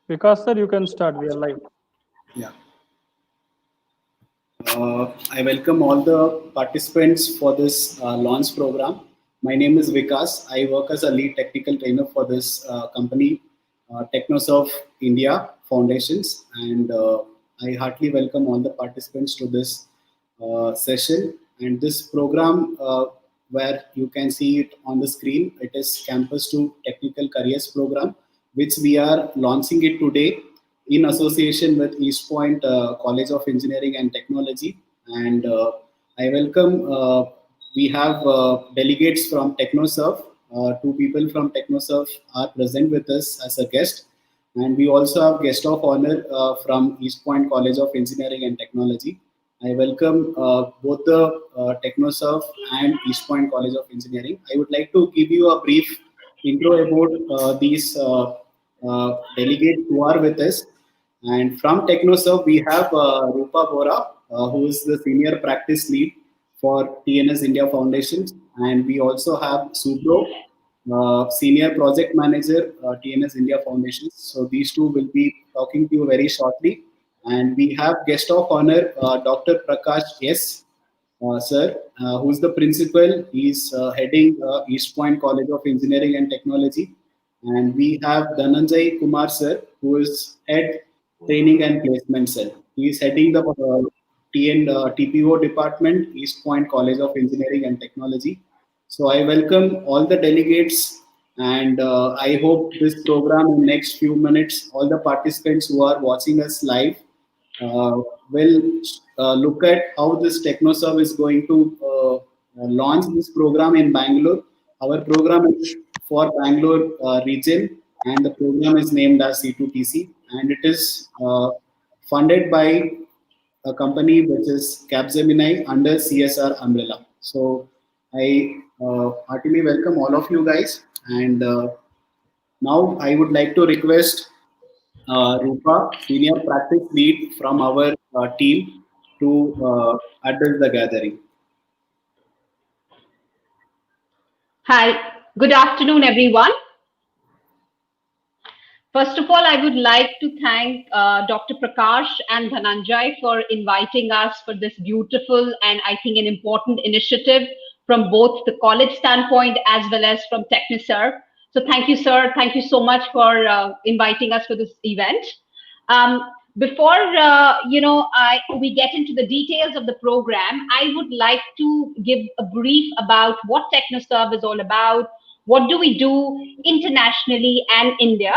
Vikas sir, you can start. We are live. Yeah. I welcome all the participants for this launch program. My name is Vikas. I work as a lead technical trainer for this company, Technoserve India Foundations, and I heartily welcome all the participants to this session. And this program, where you can see it on the screen, it is Campus to Technical Careers program, which we are launching it today in association with East Point College of Engineering and Technology. And I welcome, we have delegates from Technoserve. Two people from Technoserve are present with us as a guest. And we also have guest of honor from East Point College of Engineering and Technology. I welcome both the Technoserve and East Point College of Engineering. I would like to give you a brief intro about these delegates who are with us. And from Technoserve, we have Rupa Bora, who is the senior practice lead for TNS India Foundation. And we also have Subro, senior project manager, TNS India Foundation. So these two will be talking to you very shortly. And we have guest of honor, Dr. Prakash S. Sir, who is the principal. He's heading East Point College of Engineering and Technology. And we have Dhananjay Kumar sir, who is head training and placement cell. He is heading the TPO department, East Point College of Engineering and Technology. So I welcome all the delegates, and I hope this program in next few minutes, all the participants who are watching us live will look at how this Technoserve is going to launch this program in Bangalore. Our program is for Bangalore region, and the program is named as C2TC, and it is funded by a company which is Capgemini under CSR umbrella. So I heartily welcome all of you guys, and now I would like to request Rupa, senior practice lead from our team, to address the gathering. Hi, good afternoon, everyone. First of all, I would like to thank Dr. Prakash and Dhananjay for inviting us for this beautiful and I think an important initiative from both the college standpoint as well as from Technoserve. So thank you, sir. Thank you so much for inviting us for this event. Before we get into the details of the program, I would like to give a brief about what Technoserve is all about. What do we do internationally and India?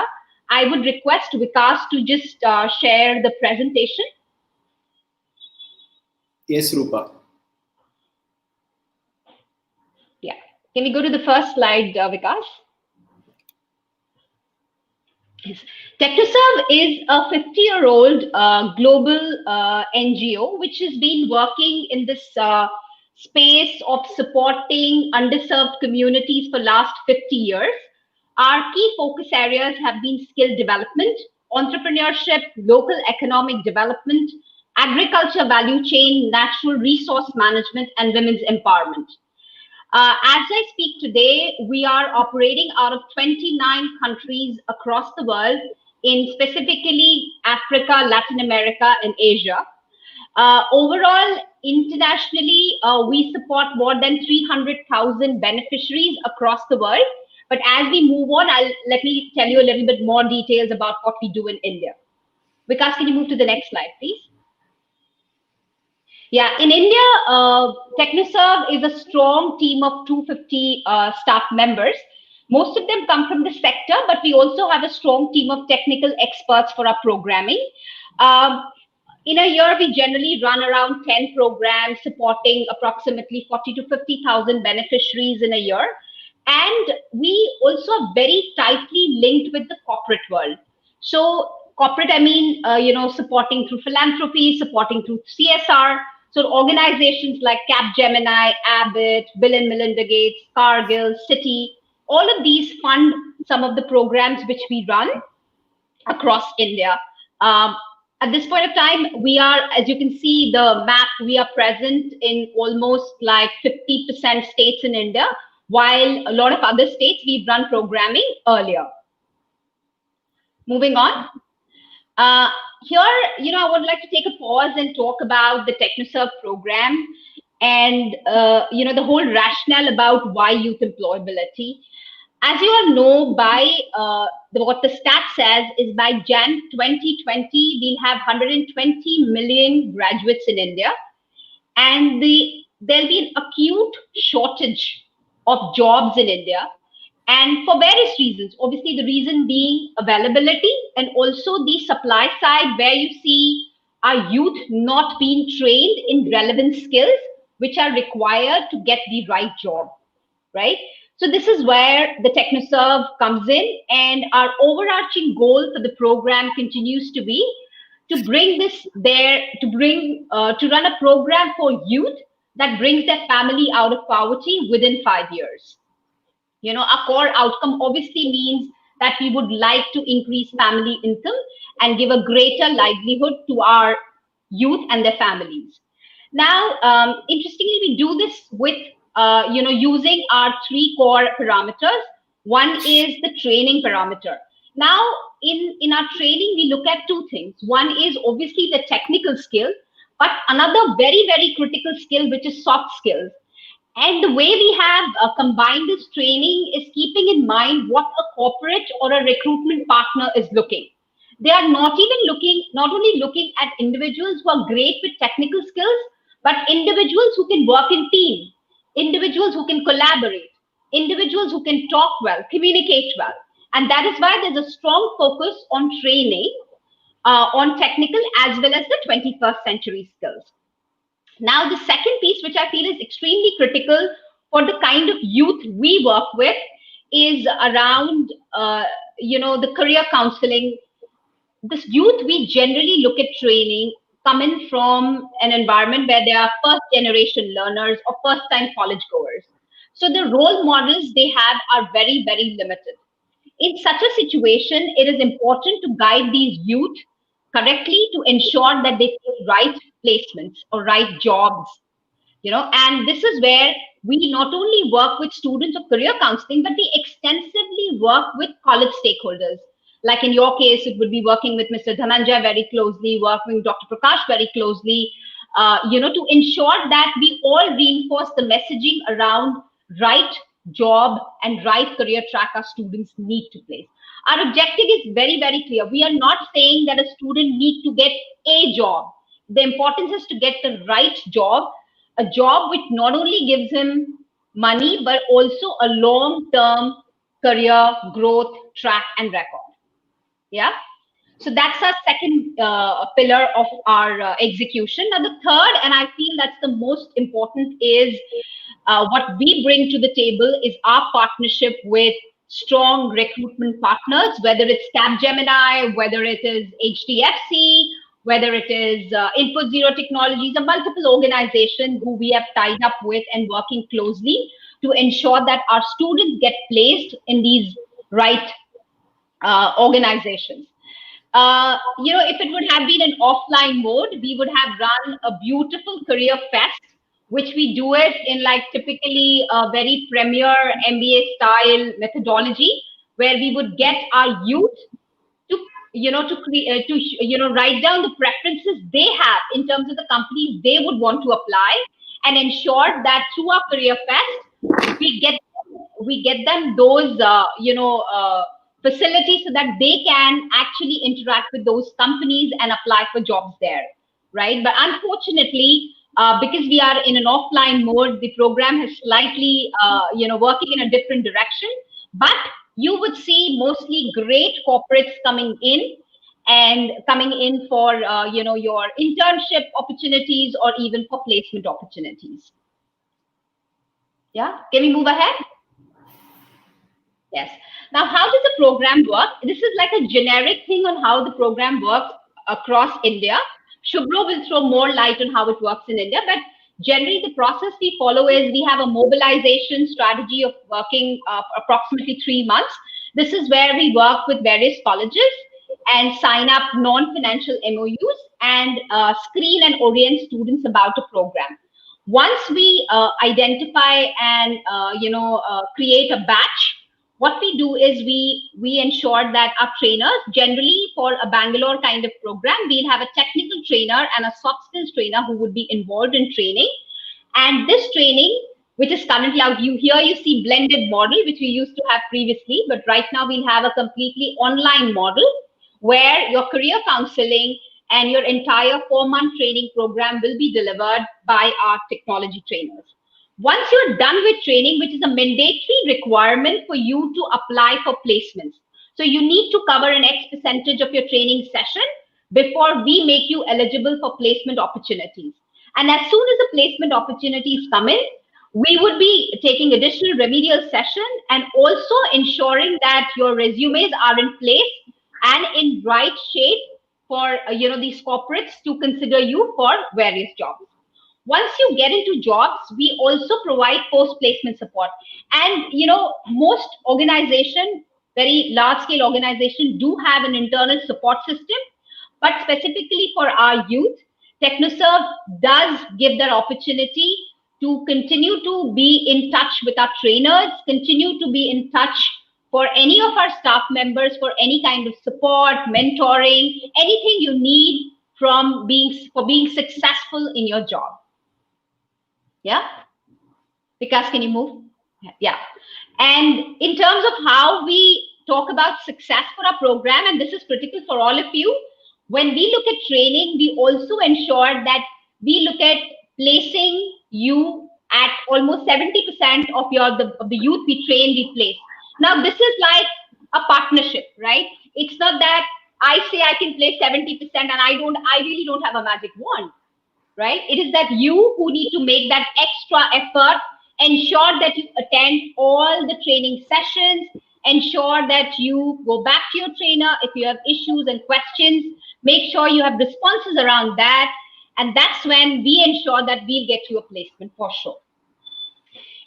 I would request Vikas to just share the presentation. Yes, Rupa. Yeah. Can we go to the first slide, Vikas? Yes. Technoserve is a 50-year-old global NGO which has been working in this space of supporting underserved communities for last 50 years. Our key focus areas have been skill development, entrepreneurship, local economic development, agriculture value chain, natural resource management, and women's empowerment. As I speak today, we are operating out of 29 countries across the world, in specifically Africa, Latin America, and Asia. Overall, internationally, we support more than 300,000 beneficiaries across the world. But as we move on, let me tell you a little bit more details about what we do in India. Vikas, can you move to the next slide, please? Yeah, in India, Technoserve is a strong team of 250 staff members. Most of them come from the sector, but we also have a strong team of technical experts for our programming. In a year, we generally run around 10 programs supporting approximately 40 to 50,000 beneficiaries in a year. And we also are very tightly linked with the corporate world. So corporate, I mean, supporting through philanthropy, supporting through CSR. So organizations like Capgemini, Abbott, Bill and Melinda Gates, Cargill, Citi, all of these fund some of the programs which we run across India. At this point of time, we are, as you can see the map, we are present in almost like 50% states in India, while a lot of other states we've run programming earlier. Moving on. Here, I would like to take a pause and talk about the Technoserve program and, the whole rationale about why youth employability. As you all know, by what the stat says is by Jan 2020, we'll have 120 million graduates in India, and there'll be an acute shortage of jobs in India, and for various reasons. Obviously, the reason being availability, and also the supply side, where you see our youth not being trained in relevant skills which are required to get the right job, right? So this is where the Technoserve comes in, and our overarching goal for the program continues to be to bring this there, to run a program for youth that brings their family out of poverty within 5 years. Our core outcome obviously means that we would like to increase family income and give a greater livelihood to our youth and their families. Now, interestingly, we do this with, using our three core parameters. One is the training parameter. Now, in our training, we look at two things. One is obviously the technical skill, but another very, very critical skill, which is soft skills. And the way we have combined this training is keeping in mind what a corporate or a recruitment partner is looking. They are not only looking at individuals who are great with technical skills, but individuals who can work in team, individuals who can collaborate, individuals who can talk well, communicate well. And that is why there's a strong focus on training on technical as well as the 21st century skills. Now, the second piece, which I feel is extremely critical for the kind of youth we work with, is around, the career counseling. This youth, we generally look at training coming from an environment where they are first generation learners or first time college goers. So the role models they have are very, very limited. In such a situation, it is important to guide these youth correctly to ensure that they take right placements or right jobs, and this is where we not only work with students of career counseling, but we extensively work with college stakeholders. Like in your case, it would be working with Mr. Dhananjay very closely, working with Dr. Prakash very closely, to ensure that we all reinforce the messaging around right job and right career track our students need to place. Our objective is very, very clear. We are not saying that a student needs to get a job. The importance is to get the right job, a job which not only gives him money, but also a long-term career growth track and record. Yeah. So that's our second pillar of our execution. Now, the third, and I feel that's the most important, is what we bring to the table is our partnership with strong recruitment partners, whether it's Capgemini, whether it is HDFC, whether it is Input Zero Technologies, or multiple organizations who we have tied up with and working closely to ensure that our students get placed in these right organizations. If it would have been an offline mode, we would have run a beautiful career fest, which we do it in like typically a very premier MBA style methodology, where we would get our youth to write down the preferences they have in terms of the companies they would want to apply, and ensure that through our career fest we get them those facilities so that they can actually interact with those companies and apply for jobs there, right? But unfortunately, because we are in an offline mode, the program has slightly, working in a different direction. But you would see mostly great corporates coming in for, your internship opportunities or even for placement opportunities. Yeah, can we move ahead? Yes. Now, how does the program work? This is like a generic thing on how the program works across India. Shubhro will throw more light on how it works in India, but generally the process we follow is we have a mobilization strategy of working approximately 3 months. This is where we work with various colleges and sign up non-financial MOUs and screen and orient students about a program. Once we identify and create a batch, what we do is we ensure that our trainers, generally for a Bangalore kind of program, we'll have a technical trainer and a soft skills trainer who would be involved in training. And this training, which is currently out, you see blended model, which we used to have previously, but right now we'll have a completely online model where your career counseling and your entire 4-month training program will be delivered by our technology trainers. Once you're done with training, which is a mandatory requirement for you to apply for placements. So you need to cover an X percentage of your training session before we make you eligible for placement opportunities. And as soon as the placement opportunities come in, we would be taking additional remedial session and also ensuring that your resumes are in place and in right shape for these corporates to consider you for various jobs. Once you get into jobs, we also provide post-placement support. And most organizations, very large-scale organizations, do have an internal support system, but specifically for our youth, Technoserve does give that opportunity to continue to be in touch with our trainers, continue to be in touch for any of our staff members for any kind of support, mentoring, anything you need for being successful in your job. Yeah, Vikas, can you move? Yeah. And in terms of how we talk about success for our program, and this is critical for all of you, when we look at training, we also ensure that we look at placing you at almost 70% of the youth we train, we place. Now, this is like a partnership, right? It's not that I say I can place 70% and I really don't have a magic wand, right? It is that you who need to make that extra effort, ensure that you attend all the training sessions, ensure that you go back to your trainer if you have issues and questions, make sure you have responses around that. And that's when we ensure that we'll get you a placement for sure.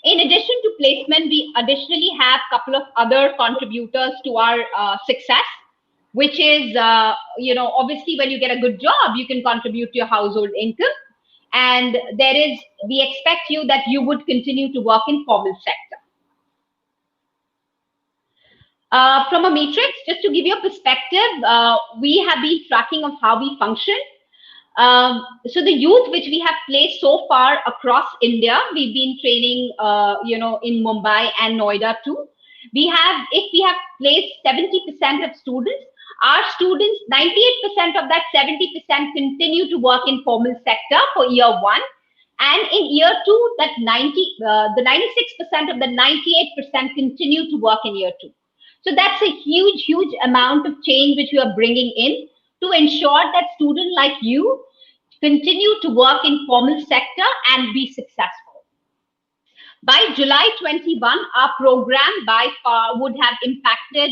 In addition to placement, we additionally have a couple of other contributors to our success, which is, obviously when you get a good job, you can contribute to your household income. And we expect you that you would continue to work in formal sector. From a matrix, just to give you a perspective, we have been tracking of how we function. So the youth which we have placed so far across India, we've been training, in Mumbai and Noida too. If we have placed 70% of students, our students, 98% of that 70% continue to work in formal sector for year 1. And in year 2, the 96% of the 98% continue to work in year 2. So that's a huge, huge amount of change which we are bringing in to ensure that students like you continue to work in formal sector and be successful. By July 21, our program by far would have impacted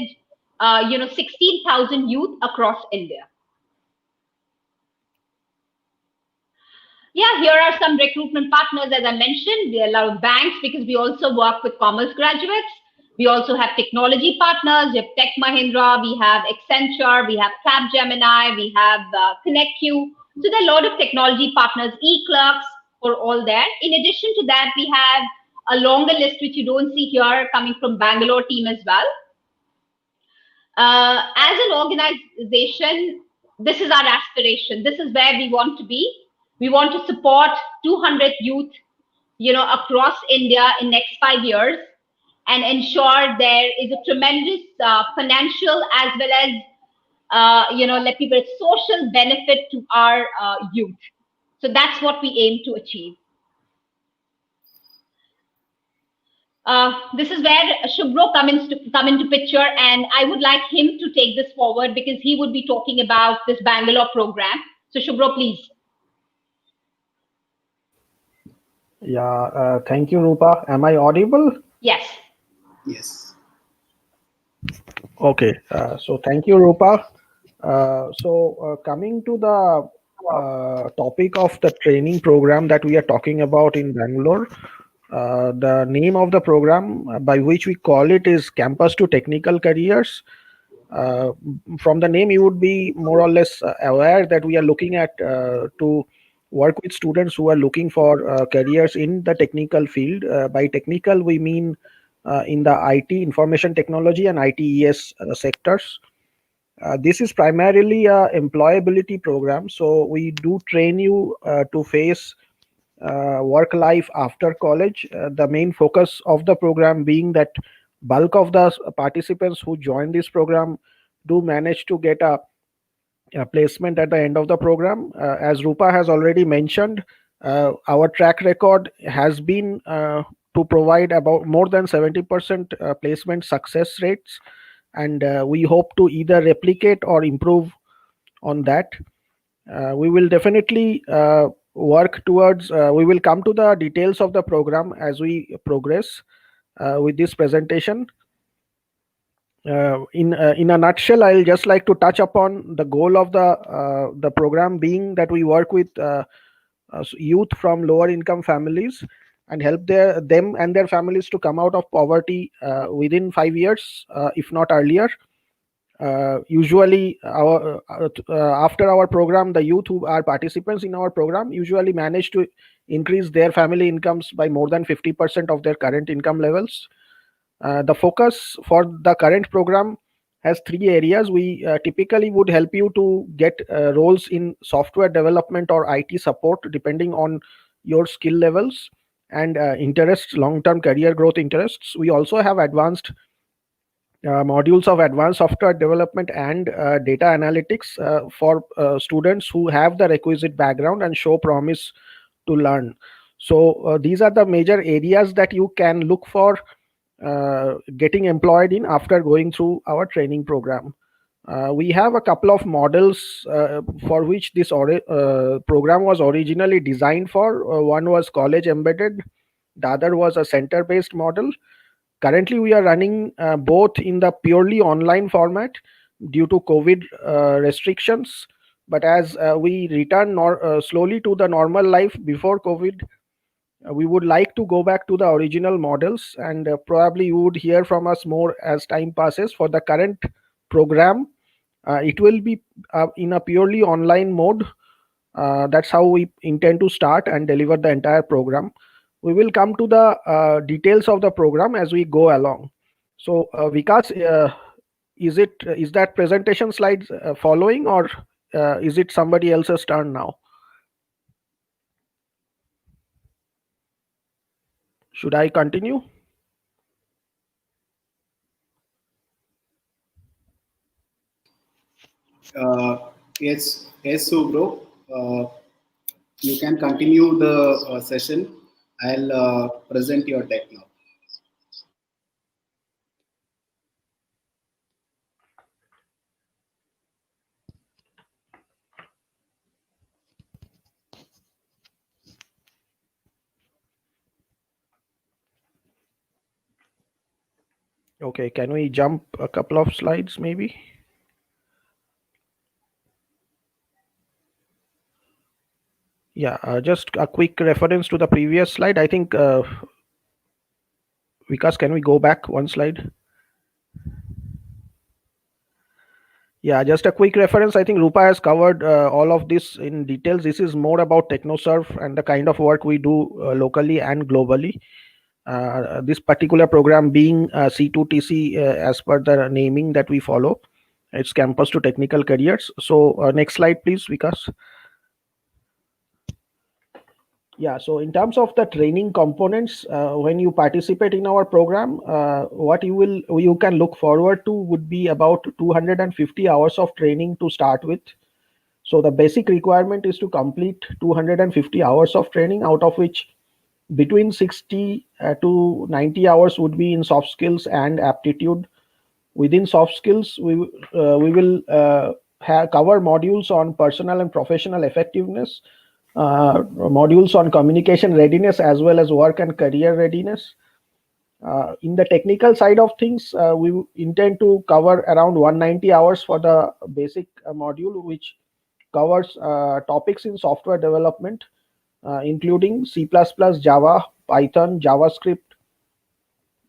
16,000 youth across India. Yeah, here are some recruitment partners, as I mentioned. We allow banks because we also work with commerce graduates. We also have technology partners. We have Tech Mahindra, we have Accenture, we have Capgemini, we have ConnectQ. So there are a lot of technology partners, e-clerks for all that. In addition to that, we have a longer list which you don't see here coming from Bangalore team as well. As an organization, this is our aspiration. This is where we want to be. We want to support 200 youth, across India in next 5 years and ensure there is a tremendous financial as well as, social benefit to our youth. So that's what we aim to achieve. This is where Shubhro come into picture, and I would like him to take this forward because he would be talking about this Bangalore program. So Shubhro, please. Yeah, thank you, Rupa. Am I audible? Yes. Yes. Okay, so thank you, Rupa. Coming to the topic of the training program that we are talking about in Bangalore, the name of the program by which we call it is Campus to Technical Careers. From the name, you would be more or less aware that we are looking at to work with students who are looking for careers in the technical field. By technical, we mean in the IT, information technology, and ITES sectors. This is primarily a employability program, so we do train you to face work life after college. The main focus of the program being that bulk of the participants who join this program do manage to get a placement at the end of the program. As Rupa has already mentioned, our track record has been to provide about more than 70% placement success rates, and we hope to either replicate or improve on that. We will definitely work towards, we will come to the details of the program as we progress with this presentation. In a nutshell, I'll just like to touch upon the goal of the program being that we work with youth from lower income families and help them and their families to come out of poverty within 5 years, if not earlier. Usually, after our program, the youth who are participants in our program usually manage to increase their family incomes by more than 50% of their current income levels. The focus for the current program has 3 areas. We typically would help you to get roles in software development or IT support depending on your skill levels and interests, long-term career growth interests. We also have advanced modules of advanced software development and data analytics for students who have the requisite background and show promise to learn. So these are the major areas that you can look for getting employed in after going through our training program. We have a couple of models for which this program was originally designed for. One was college embedded, the other was a center-based model. Currently, we are running both in the purely online format due to COVID restrictions. But as we return slowly to the normal life before COVID, we would like to go back to the original models, and probably you would hear from us more as time passes. For the current program, it will be in a purely online mode. That's how we intend to start and deliver the entire program. We will come to the details of the program as we go along. So Vikas, is that presentation slides following, or is it somebody else's turn now? Should I continue? Yes, Subro. You can continue the session. I'll present your deck now. Okay, can we jump a couple of slides maybe? Yeah, just a quick reference to the previous slide. I think, Vikas, can we go back one slide? Yeah, just a quick reference. I think Rupa has covered all of this in details. This is more about Technoserve and the kind of work we do locally and globally. This particular program being C2TC as per the naming that we follow. It's Campus to Technical Careers. So next slide, please, Vikas. Yeah, so in terms of the training components, when you participate in our program, what you can look forward to would be about 250 hours of training to start with. So the basic requirement is to complete 250 hours of training, out of which between 60 to 90 hours would be in soft skills and aptitude. Within soft skills, we will cover modules on personal and professional effectiveness, modules on communication readiness, as well as work and career readiness. In the technical side of things, we intend to cover around 190 hours for the basic module, which covers topics in software development, including C++, Java, Python, JavaScript,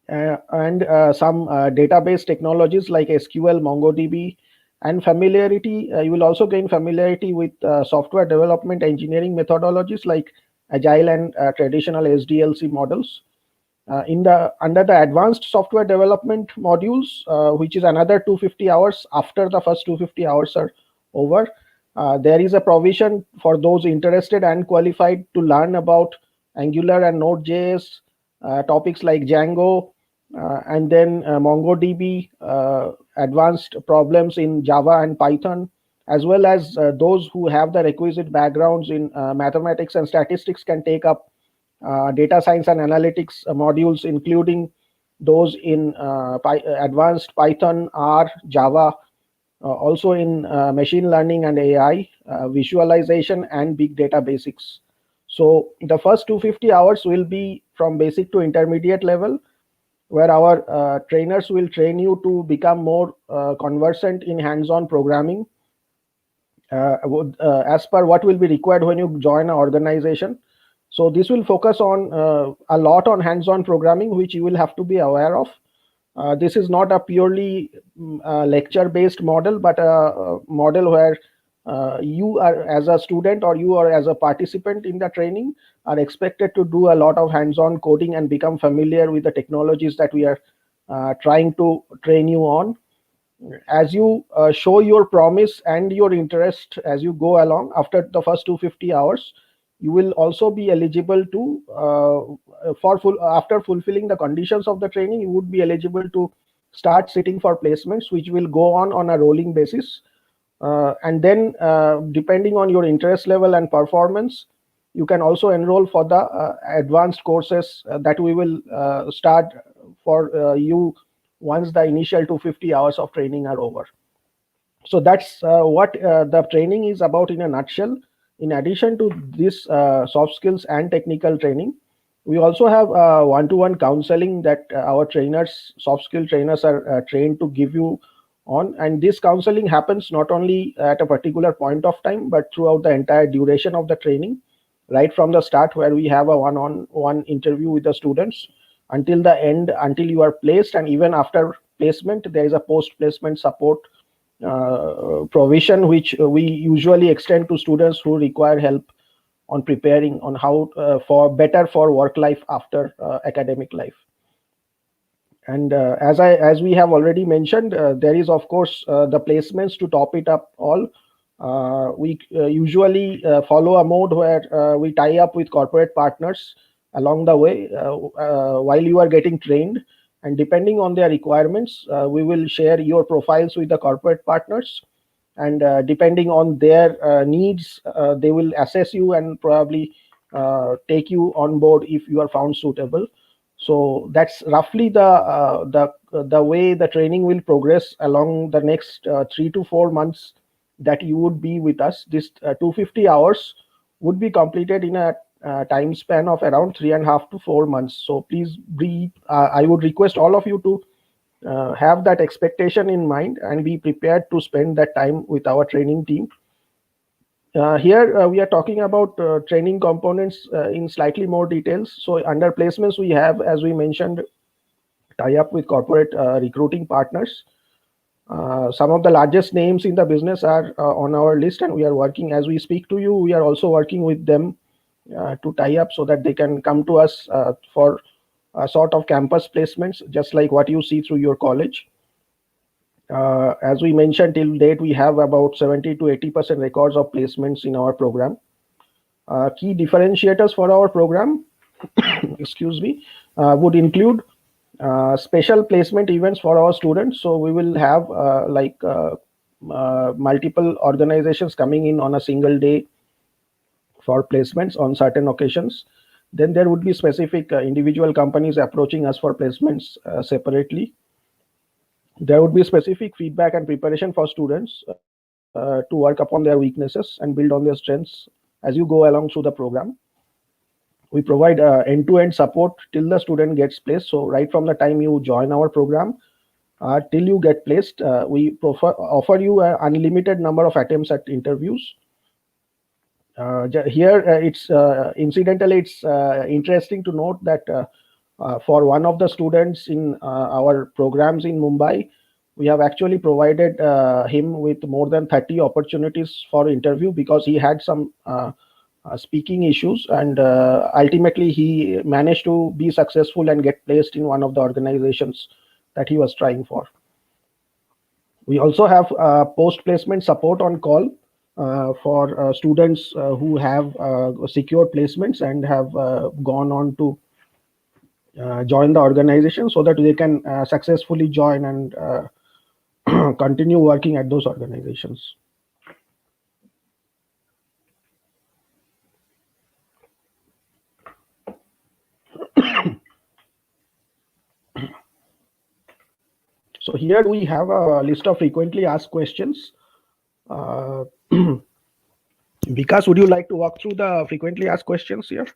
and some database technologies like SQL, MongoDB, and familiarity. You will also gain familiarity with software development engineering methodologies like Agile and traditional SDLC models. Under the advanced software development modules, which is another 250 hours after the first 250 hours are over, there is a provision for those interested and qualified to learn about Angular and Node.js, topics like Django, and then MongoDB, advanced problems in Java and Python, as well as those who have the requisite backgrounds in mathematics and statistics can take up data science and analytics modules, including those in advanced Python, R, Java, also in machine learning and AI, visualization, and big data basics. So the first 250 hours will be from basic to intermediate level, where our trainers will train you to become more conversant in hands-on programming as per what will be required when you join an organization. So this will focus on a lot on hands-on programming, which you will have to be aware of. This is not a purely lecture-based model, but a model where you are, as a student or you are as a participant in the training, are expected to do a lot of hands-on coding and become familiar with the technologies that we are trying to train you on. As you show your promise and your interest as you go along, after the first 250 hours, you will also be eligible to after fulfilling the conditions of the training, you would be eligible to start sitting for placements, which will go on a rolling basis. And then depending on your interest level and performance, you can also enroll for the advanced courses that we will start for you once the initial 250 hours of training are over. So that's what the training is about in a nutshell. In addition to this soft skills and technical training, we also have one-to-one counseling that our trainers, soft skill trainers, are trained to give you on. And this counseling happens not only at a particular point of time, but throughout the entire duration of the training, right from the start, where we have a one-on-one interview with the students, until the end, until you are placed. And even after placement, there is a post-placement support provision, which we usually extend to students who require help on preparing on how for better for work life after academic life. And as we have already mentioned, there is of course the placements to top it up all. We usually follow a mode where we tie up with corporate partners along the way while you are getting trained, and depending on their requirements, we will share your profiles with the corporate partners, and depending on their needs, they will assess you and probably take you on board if you are found suitable. So that's roughly the way the training will progress along the next 3 to 4 months that you would be with us. This 250 hours would be completed in a time span of around 3.5 to 4 months. So please I would request all of you to have that expectation in mind and be prepared to spend that time with our training team. Here we are talking about training components in slightly more details. So under placements, we have, as we mentioned, tie up with corporate recruiting partners. Some of the largest names in the business are on our list, and we are working as we speak to you. We are also working with them to tie up so that they can come to us for a sort of campus placements, just like what you see through your college. As we mentioned, till date, we have about 70 to 80% records of placements in our program. Key differentiators for our program, excuse me, would include special placement events for our students. So we will have multiple organizations coming in on a single day for placements on certain occasions. Then there would be specific individual companies approaching us for placements separately. There would be specific feedback and preparation for students to work upon their weaknesses and build on their strengths as you go along through the program. We provide end-to-end support till the student gets placed. So right from the time you join our program till you get placed, we offer you an unlimited number of attempts at interviews. Here, it's incidentally, it's interesting to note that for one of the students in our programs in Mumbai, we have actually provided him with more than 30 opportunities for interview because he had some speaking issues, and ultimately he managed to be successful and get placed in one of the organizations that he was trying for. We also have post-placement support on call for students who have secured placements and have gone on to join the organization, so that they can successfully join and continue working at those organizations. So here we have a list of frequently asked questions. Vikas, would you like to walk through the frequently asked questions here?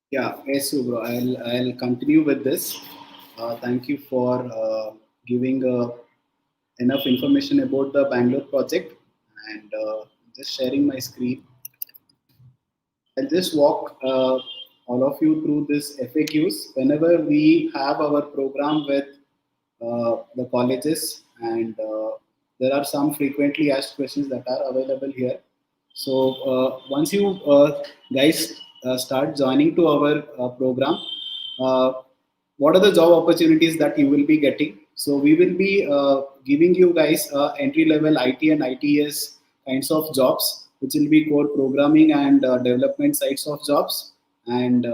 Yeah, yes, bro. I'll continue with this. Thank you for giving enough information about the Bangalore project, and just sharing my screen. I'll just walk all of you through this FAQs. Whenever we have our program with the colleges, and there are some frequently asked questions that are available here. So once you guys start joining to our program, uh, what are the job opportunities that you will be getting? So we will be giving you guys entry level IT and ITS kinds of jobs, which will be core programming and development sides of jobs. And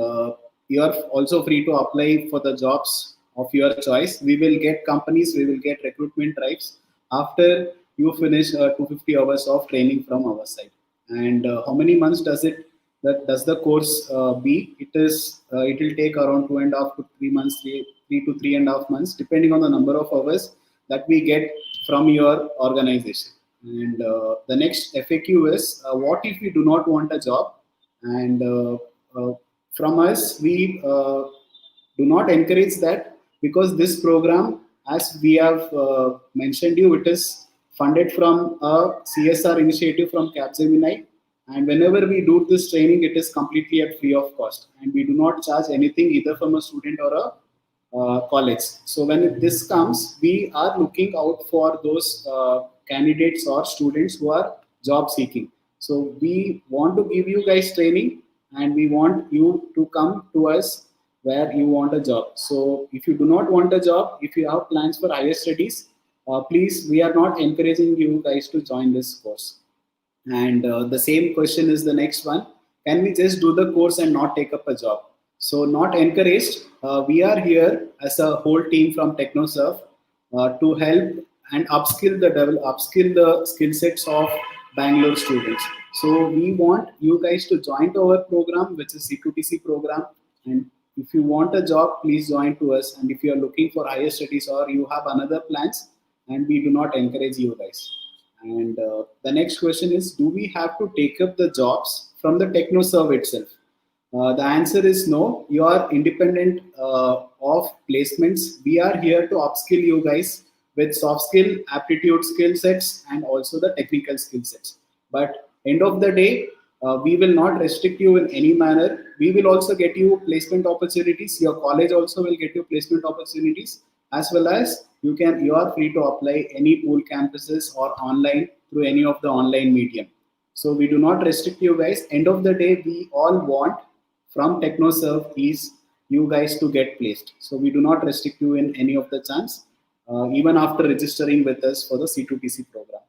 you are also free to apply for the jobs of your choice. We will get companies, we will get recruitment drives after you finish 250 hours of training from our side. And how many months does the course be? It will take around 2.5 to 3 months, 3 to 3.5 months, depending on the number of hours that we get from your organization. And the next FAQ is what if we do not want a job? And from us, we do not encourage that, because this program, as we have mentioned you, it is funded from a CSR initiative from Capgemini. And whenever we do this training, it is completely at free of cost, and we do not charge anything either from a student or a college. So when this comes, we are looking out for those candidates or students who are job seeking. So we want to give you guys training, and we want you to come to us where you want a job. So if you do not want a job, if you have plans for higher studies, please, we are not encouraging you guys to join this course. And the same question is the next one. Can we just do the course and not take up a job? So not encouraged. We are here as a whole team from Technoserve to help and upskill the skill sets of Bangalore students. So we want you guys to join to our program, which is C2TC program. And if you want a job, please join to us. And if you are looking for higher studies or you have another plans, and we do not encourage you guys. And the next question is, do we have to take up the jobs from the Technoserve itself? The answer is no. You are independent of placements. We are here to upskill you guys with soft skill, aptitude skill sets, and also the technical skill sets. But end of the day, we will not restrict you in any manner. We will also get you placement opportunities. Your college also will get you placement opportunities, as well as you are free to apply any pool campuses or online through any of the online medium. So we do not restrict you guys. End of the day, we all want from Technoserve is you guys to get placed. So we do not restrict you in any of the chance, even after registering with us for the C2TC program.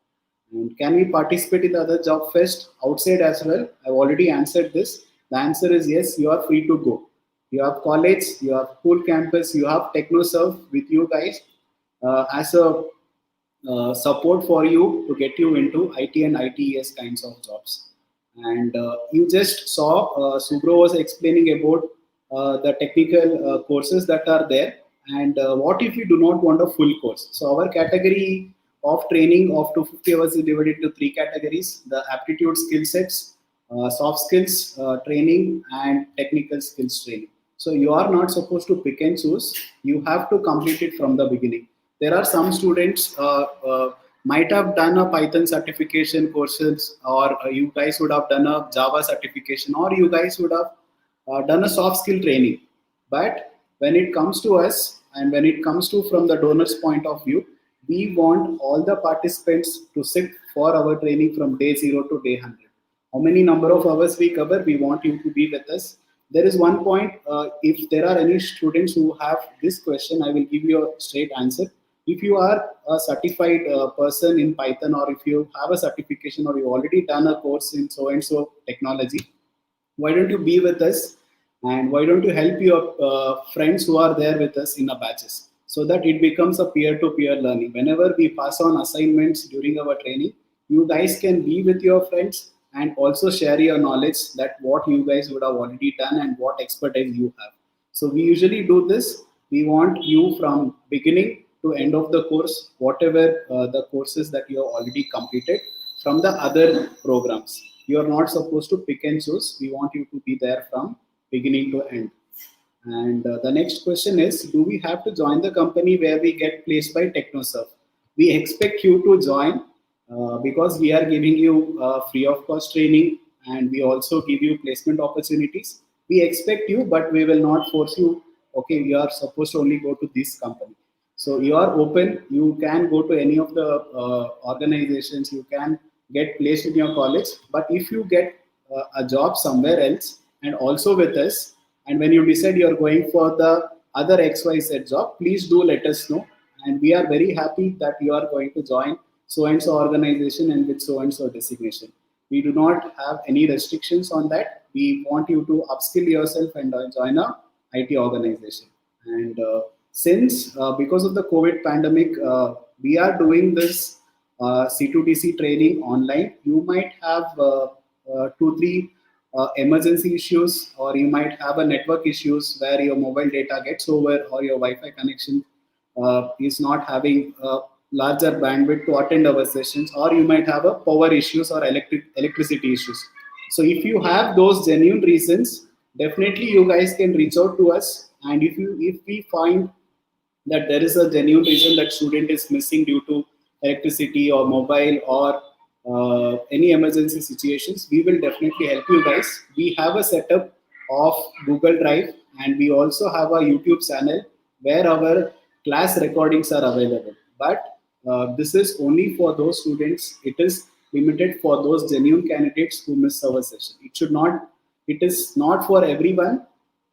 And can we participate in the other job fest outside as well? I've already answered this. The answer is yes, you are free to go. You have college, you have pool campus, you have Technoserve with you guys as a support for you to get you into IT and ITES kinds of jobs. And you just saw Subro was explaining about the technical courses that are there. And what if you do not want a full course? So our category of training of 250 hours is divided into 3 categories: the aptitude skill sets, soft skills training, and technical skills training. So you are not supposed to pick and choose. You have to complete it from the beginning. There are some students might have done a Python certification courses, or you guys would have done a Java certification, or you guys would have done a soft skill training. But when it comes to us, And when it comes to from the donors point of view, we want all the participants to sit for our training from day 0 to day 100. How many number of hours we cover, we want you to be with us. There is one point, if there are any students who have this question, I will give you a straight answer. If you are a certified person in Python, or if you have a certification, or you already done a course in so and so technology, why don't you be with us, and why don't you help your friends who are there with us in a batches, so that it becomes a peer-to-peer learning. Whenever we pass on assignments during our training, you guys can be with your friends and also share your knowledge, that what you guys would have already done and what expertise you have. So we usually do this. We want you from beginning to end of the course, whatever the courses that you have already completed from the other programs. You are not supposed to pick and choose. We want you to be there from beginning to end. And the next question is, do we have to join the company where we get placed by Technoserve? We expect you to join because we are giving you free of cost training, and we also give you placement opportunities. We expect you, but we will not force you. Okay, you are supposed to only go to this company. So you are open. You can go to any of the organizations. You can get placed in your college. But if you get a job somewhere else and also with us, and when you decide you are going for the other XYZ job, please do let us know. And we are very happy that you are going to join so and so organization and with so and so designation. We do not have any restrictions on that. We want you to upskill yourself and join a IT organization. And since because of the COVID pandemic, we are doing this C2TC training online. You might have 2-3 emergency issues, or you might have a network issues where your mobile data gets over, or your Wi-Fi connection is not having larger bandwidth to attend our sessions, or you might have a power issues or electricity issues. So if you have those genuine reasons, definitely you guys can reach out to us. And if we find that there is a genuine reason that student is missing due to electricity or mobile or any emergency situations, we will definitely help you guys. We have a setup of Google Drive, and we also have a YouTube channel where our class recordings are available. But this is only for those students. It is limited for those genuine candidates who miss our session. It is not for everyone.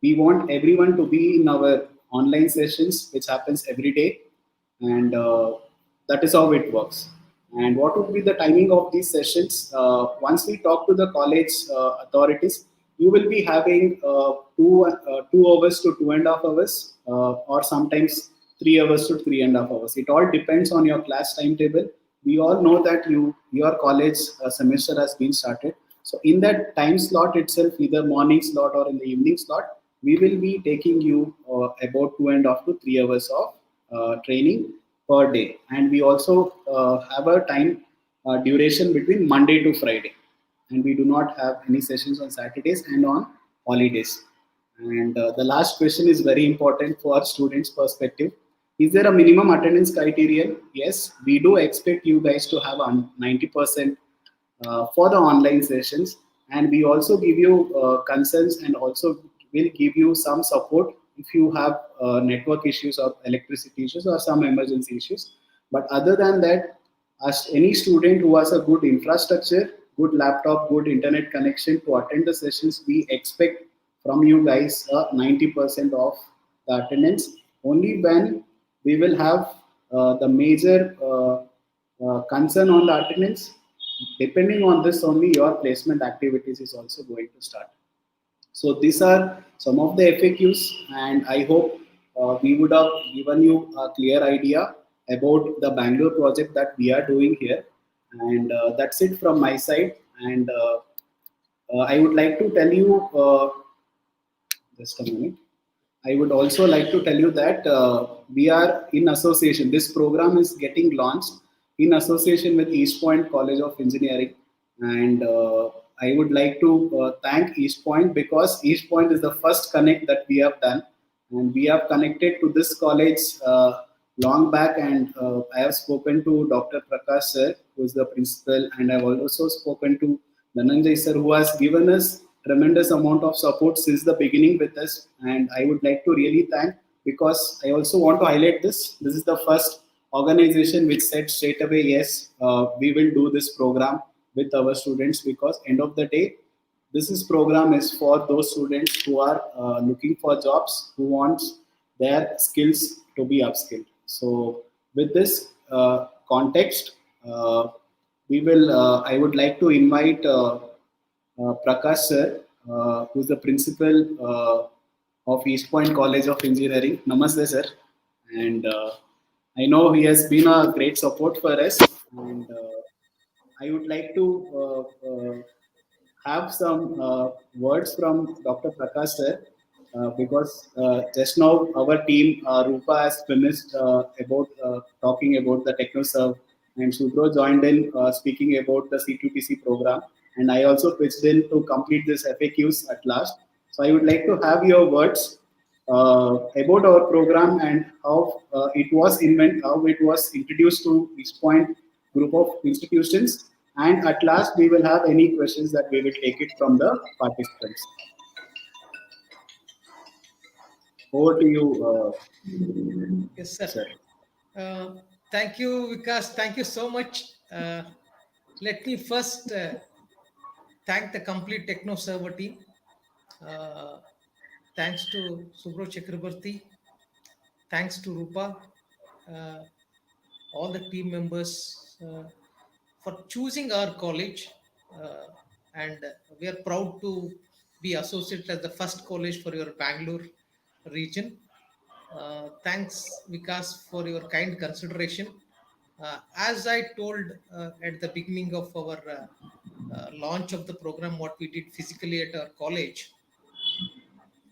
We want everyone to be in our online sessions, which happens every day, and that is how it works. And what would be the timing of these sessions? Once we talk to the college authorities, you will be having 2 hours to 2.5 hours, or sometimes 3 hours to 3.5 hours. It all depends on your class timetable. We all know that your college semester has been started. So in that time slot itself, either morning slot or in the evening slot, we will be taking you about 2.5 to 3 hours of training per day. And we also have a time duration between Monday to Friday. And we do not have any sessions on Saturdays and on holidays. And the last question is very important for our students' perspective. Is there a minimum attendance criterion? Yes, we do expect you guys to have 90% for the online sessions. And we also give you concerns, and also will give you some support if you have network issues or electricity issues or some emergency issues. But other than that, as any student who has a good infrastructure, good laptop, good internet connection to attend the sessions, we expect from you guys 90% of the attendance. Only when we will have the major concern on the attendance, depending on this only your placement activities is also going to start. So these are some of the FAQs, and I hope we would have given you a clear idea about the Bangalore project that we are doing here. And that's it from my side. And I would like to tell you, just a minute. I would also like to tell you that we are in association. This program is getting launched in association with East Point College of Engineering. And I would like to thank East Point, because East Point is the first connect that we have done. And we have connected to this college long back. And I have spoken to Dr. Prakash sir, who is the principal. And I've also spoken to Dhananjay sir, who has given us tremendous amount of support since the beginning with us. And I would like to really thank because I also want to highlight this. This is the first organization which said straight away, yes, we will do this program with our students, because end of the day, this is program is for those students who are looking for jobs, who wants their skills to be upskilled. So with this context, we will. I would like to invite Prakash sir, who is the principal of East Point College of Engineering. Namaste, sir. And I know he has been a great support for us. And I would like to have some words from Dr. Prakash sir, because just now our team, Rupa has finished about talking about the Technoserve, and Subro joined in speaking about the C2TC program, and I also pitched in to complete this FAQs at last. So I would like to have your words about our program and how how it was introduced to East Point group of institutions, and at last we will have any questions that we will take it from the participants. Over to you, Yes, sir. sir. Thank you, Vikas. Thank you so much. Let me first thank the complete Technoserve team. Uh, Thanks to Subro Chakrabarti. Thanks to Rupa. Uh, all the team members for choosing our college. And we are proud to be associated as the first college for your Bangalore region. Thanks, Vikas, for your kind consideration. As I told at the beginning of our launch of the program, what we did physically at our college,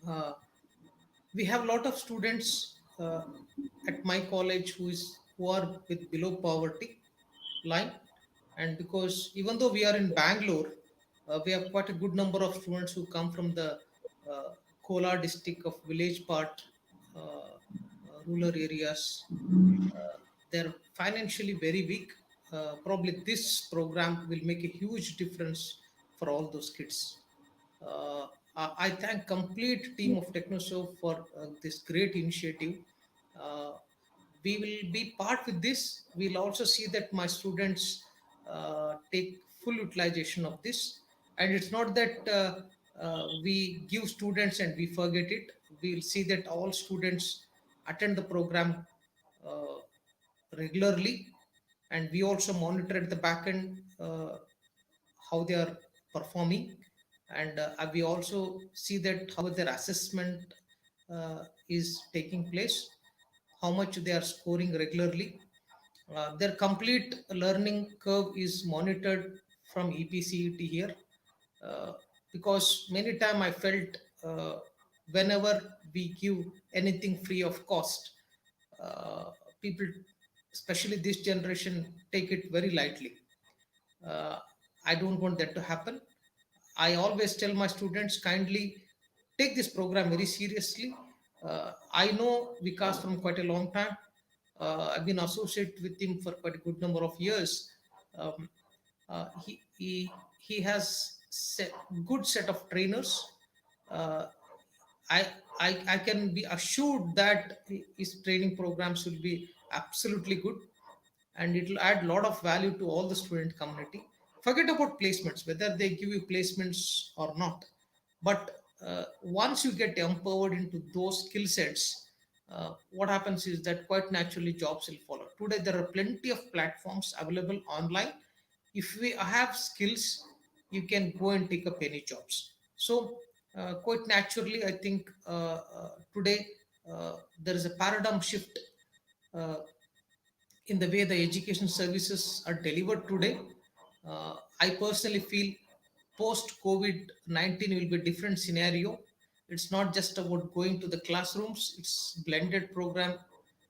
uh, we have a lot of students at my college who are with below poverty line, and because even though we are in Bangalore, we have quite a good number of students who come from the uh, Kolar district of village part, rural areas. They're financially very weak. Probably this program will make a huge difference for all those kids. I thank complete team of TechnoServe for this great initiative. Uh, we will be part with this. We'll also see that my students take full utilization of this. And it's not that we give students and we forget it. We'll see that all students attend the program uh, regularly, and we also monitor at the back end how they are performing, and we also see that how their assessment is taking place, how much they are scoring regularly. Their complete learning curve is monitored from EPCET here, uh, because many time I felt whenever we give anything free of cost, people, especially this generation, take it very lightly. uh, I don't want that to happen. I always tell my students, kindly take this program very seriously. I know Vikas from quite a long time. I've been associated with him for quite a good number of years. Um, he has good set of trainers. Uh, I can be assured that his training programs will be absolutely good, and it will add a lot of value to all the student community. Forget about placements, whether they give you placements or not. But once you get empowered into those skill sets, what happens is that quite naturally jobs will follow. Today, there are plenty of platforms available online. If we have skills, you can go and take up any jobs. So, quite naturally, I think today there is a paradigm shift uh, in the way the education services are delivered today. I personally feel post COVID 19 will be a different scenario. It's not just about going to the classrooms, it's blended program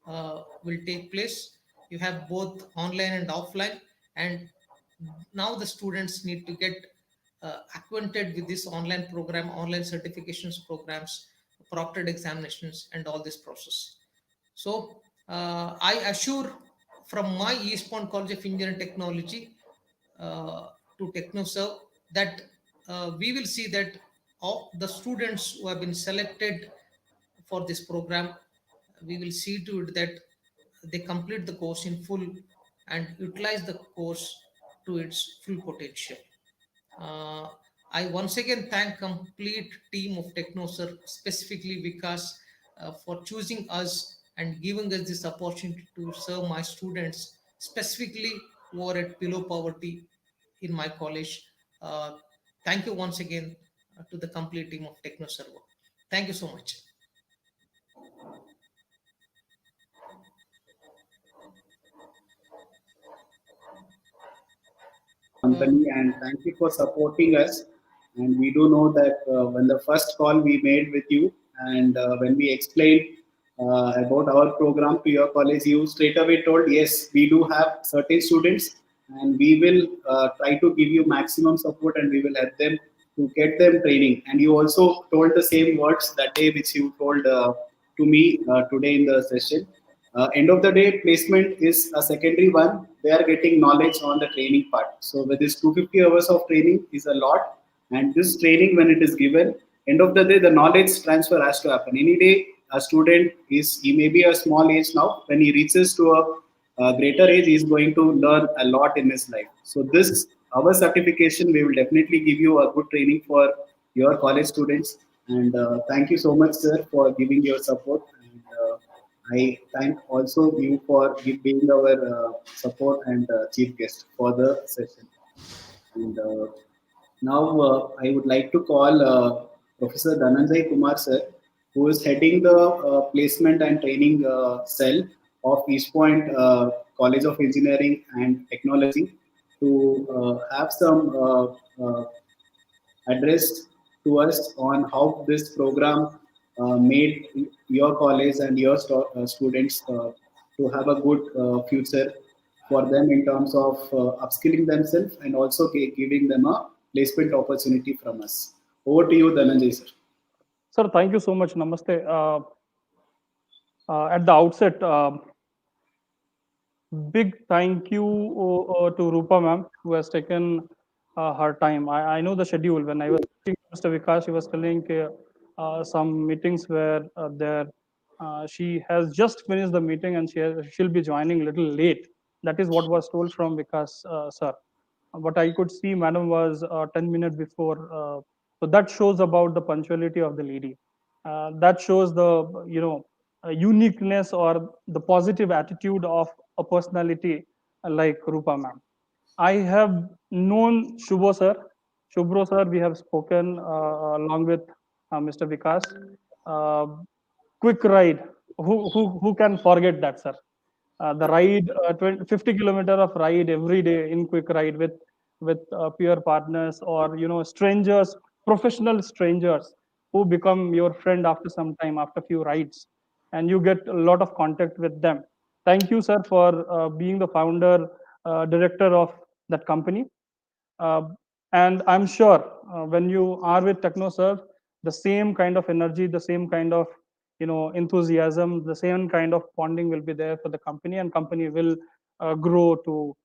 will take place. You have both online and offline, and now the students need to get acquainted with this online program, online certifications programs, proctored examinations, and all this process. So I assure from my Eastbourne College of Engineering Technology to TechnoServe that we will see that all the students who have been selected for this program we will see to it that they complete the course in full and utilize the course to its full potential. Uh, I once again thank complete team of Technoserve, specifically Vikas, for choosing us and giving us this opportunity to serve my students, specifically who are at below poverty in my college. Uh, Thank you once again to the complete team of Technoserve. Thank you so much. Company, and thank you for supporting us. And we do know that when the first call we made with you, and when we explained about our program to your college, you straight away told, yes, we do have certain students, and we will try to give you maximum support, and we will help them to get them training. And you also told the same words that day, which you told to me today in the session. End of the day, placement is a secondary one. They are getting knowledge on the training part. So with this 250 hours of training is a lot, and this training when it is given, end of the day, the knowledge transfer has to happen. Any day, a student is, he may be a small age now. When he reaches to a greater age, he is going to learn a lot in his life. So this our certification, we will definitely give you a good training for your college students. And thank you so much, sir, for giving your support. And I thank also you for being our support and chief guest for the session. And now I would like to call Professor Dhananjay Kumar sir, who is heading the placement and training cell of East Point College of Engineering and Technology, to have some address to us on how this program made your college and your students to have a good future for them in terms of upskilling themselves, and also giving them a placement opportunity from us. Over to you, Dhananjay sir. Sir, thank you so much. Namaste. At the outset, big thank you to Rupa ma'am, who has taken her time. I know the schedule. When I was speaking to Mr. Vikas, she was telling some meetings where there she has just finished the meeting, and she'll be joining a little late. That is what was told from Vikas sir. What I could see, madam was 10 minutes before. So that shows about the punctuality of the lady. That shows the uniqueness or the positive attitude of a personality like Rupa ma'am. I have known Shubho sir. Shubho sir, we have spoken along with Mr. Vikas. Uh, Quick ride. Who can forget that, sir? The ride, 50 kilometer of ride every day in quick ride with peer partners, or strangers, professional strangers who become your friend after some time, after few rides, and you get a lot of contact with them. Thank you, sir, for being the founder, director of that company. Uh, and I'm sure when you are with Technoserve, the same kind of energy, the same kind of enthusiasm, the same kind of bonding will be there for the company, and company will grow to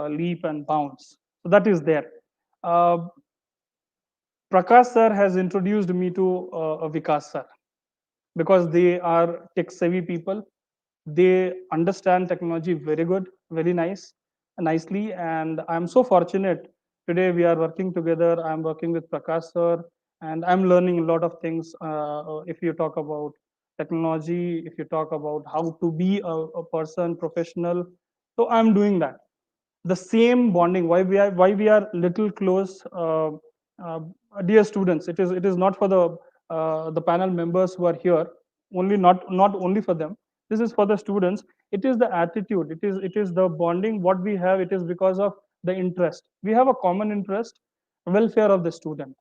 leap and bounds. So that is there. Uh, Prakash sir has introduced me to Vikas sir, because they are tech savvy people. They understand technology very good, very nicely, and I'm so fortunate. Today we are working together. I'm working with Prakash sir, and I'm learning a lot of things. If you talk about technology, if you talk about how to be a person, professional, so I'm doing that. The same bonding, why we are little close, uh, dear students. It is not for the panel members who are here only, not only for them. This is for the students. It is the attitude, it is the bonding what we have. It is because of the interest. We have a common interest, welfare of the student.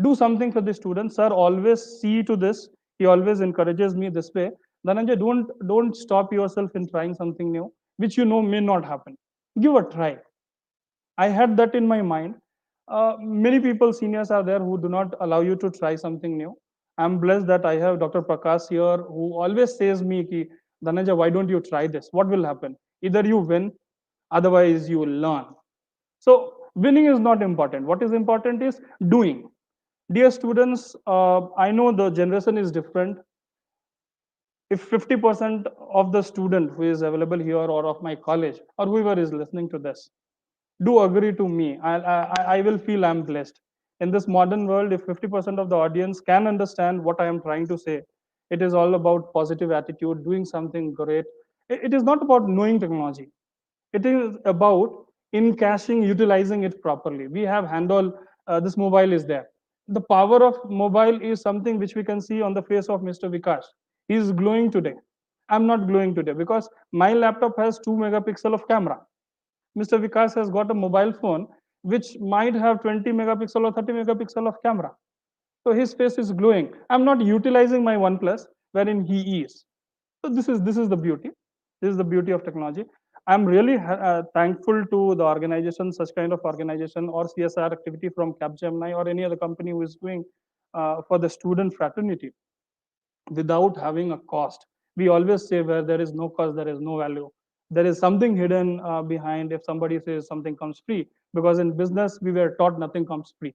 Do something for the students. Sir always see to this. He always encourages me this way: Dhananjay, don't stop yourself in trying something new, which may not happen. Give a try. I had that in my mind. Many people, seniors are there, who do not allow you to try something new. I'm blessed that I have Dr. Prakash here, who always says me ki, Dhananjay, why don't you try this? What will happen? Either you win, otherwise you will learn. So winning is not important. What is important is doing. Dear students, I know the generation is different. If 50% of the student who is available here or of my college or whoever is listening to this do agree to me, I will feel I'm blessed. In this modern world, if 50% of the audience can understand what I am trying to say, it is all about positive attitude, doing something great. It is not about knowing technology. It is about in caching, utilizing it properly. We have handle, this mobile is there. The power of mobile is something which we can see on the face of Mr. Vikash. He is glowing today. I'm not glowing today because my laptop has 2 megapixel of camera. Mr. Vikas has got a mobile phone which might have 20 megapixel or 30 megapixel of camera. So his face is glowing. I'm not utilizing my OnePlus wherein he is. So this is the beauty. This is the beauty of technology. I'm really thankful to the organization, such kind of organization or CSR activity from Capgemini or any other company who is doing for the student fraternity without having a cost. We always say where there is no cost, there is no value. There is something hidden behind if somebody says something comes free. Because in business, we were taught nothing comes free.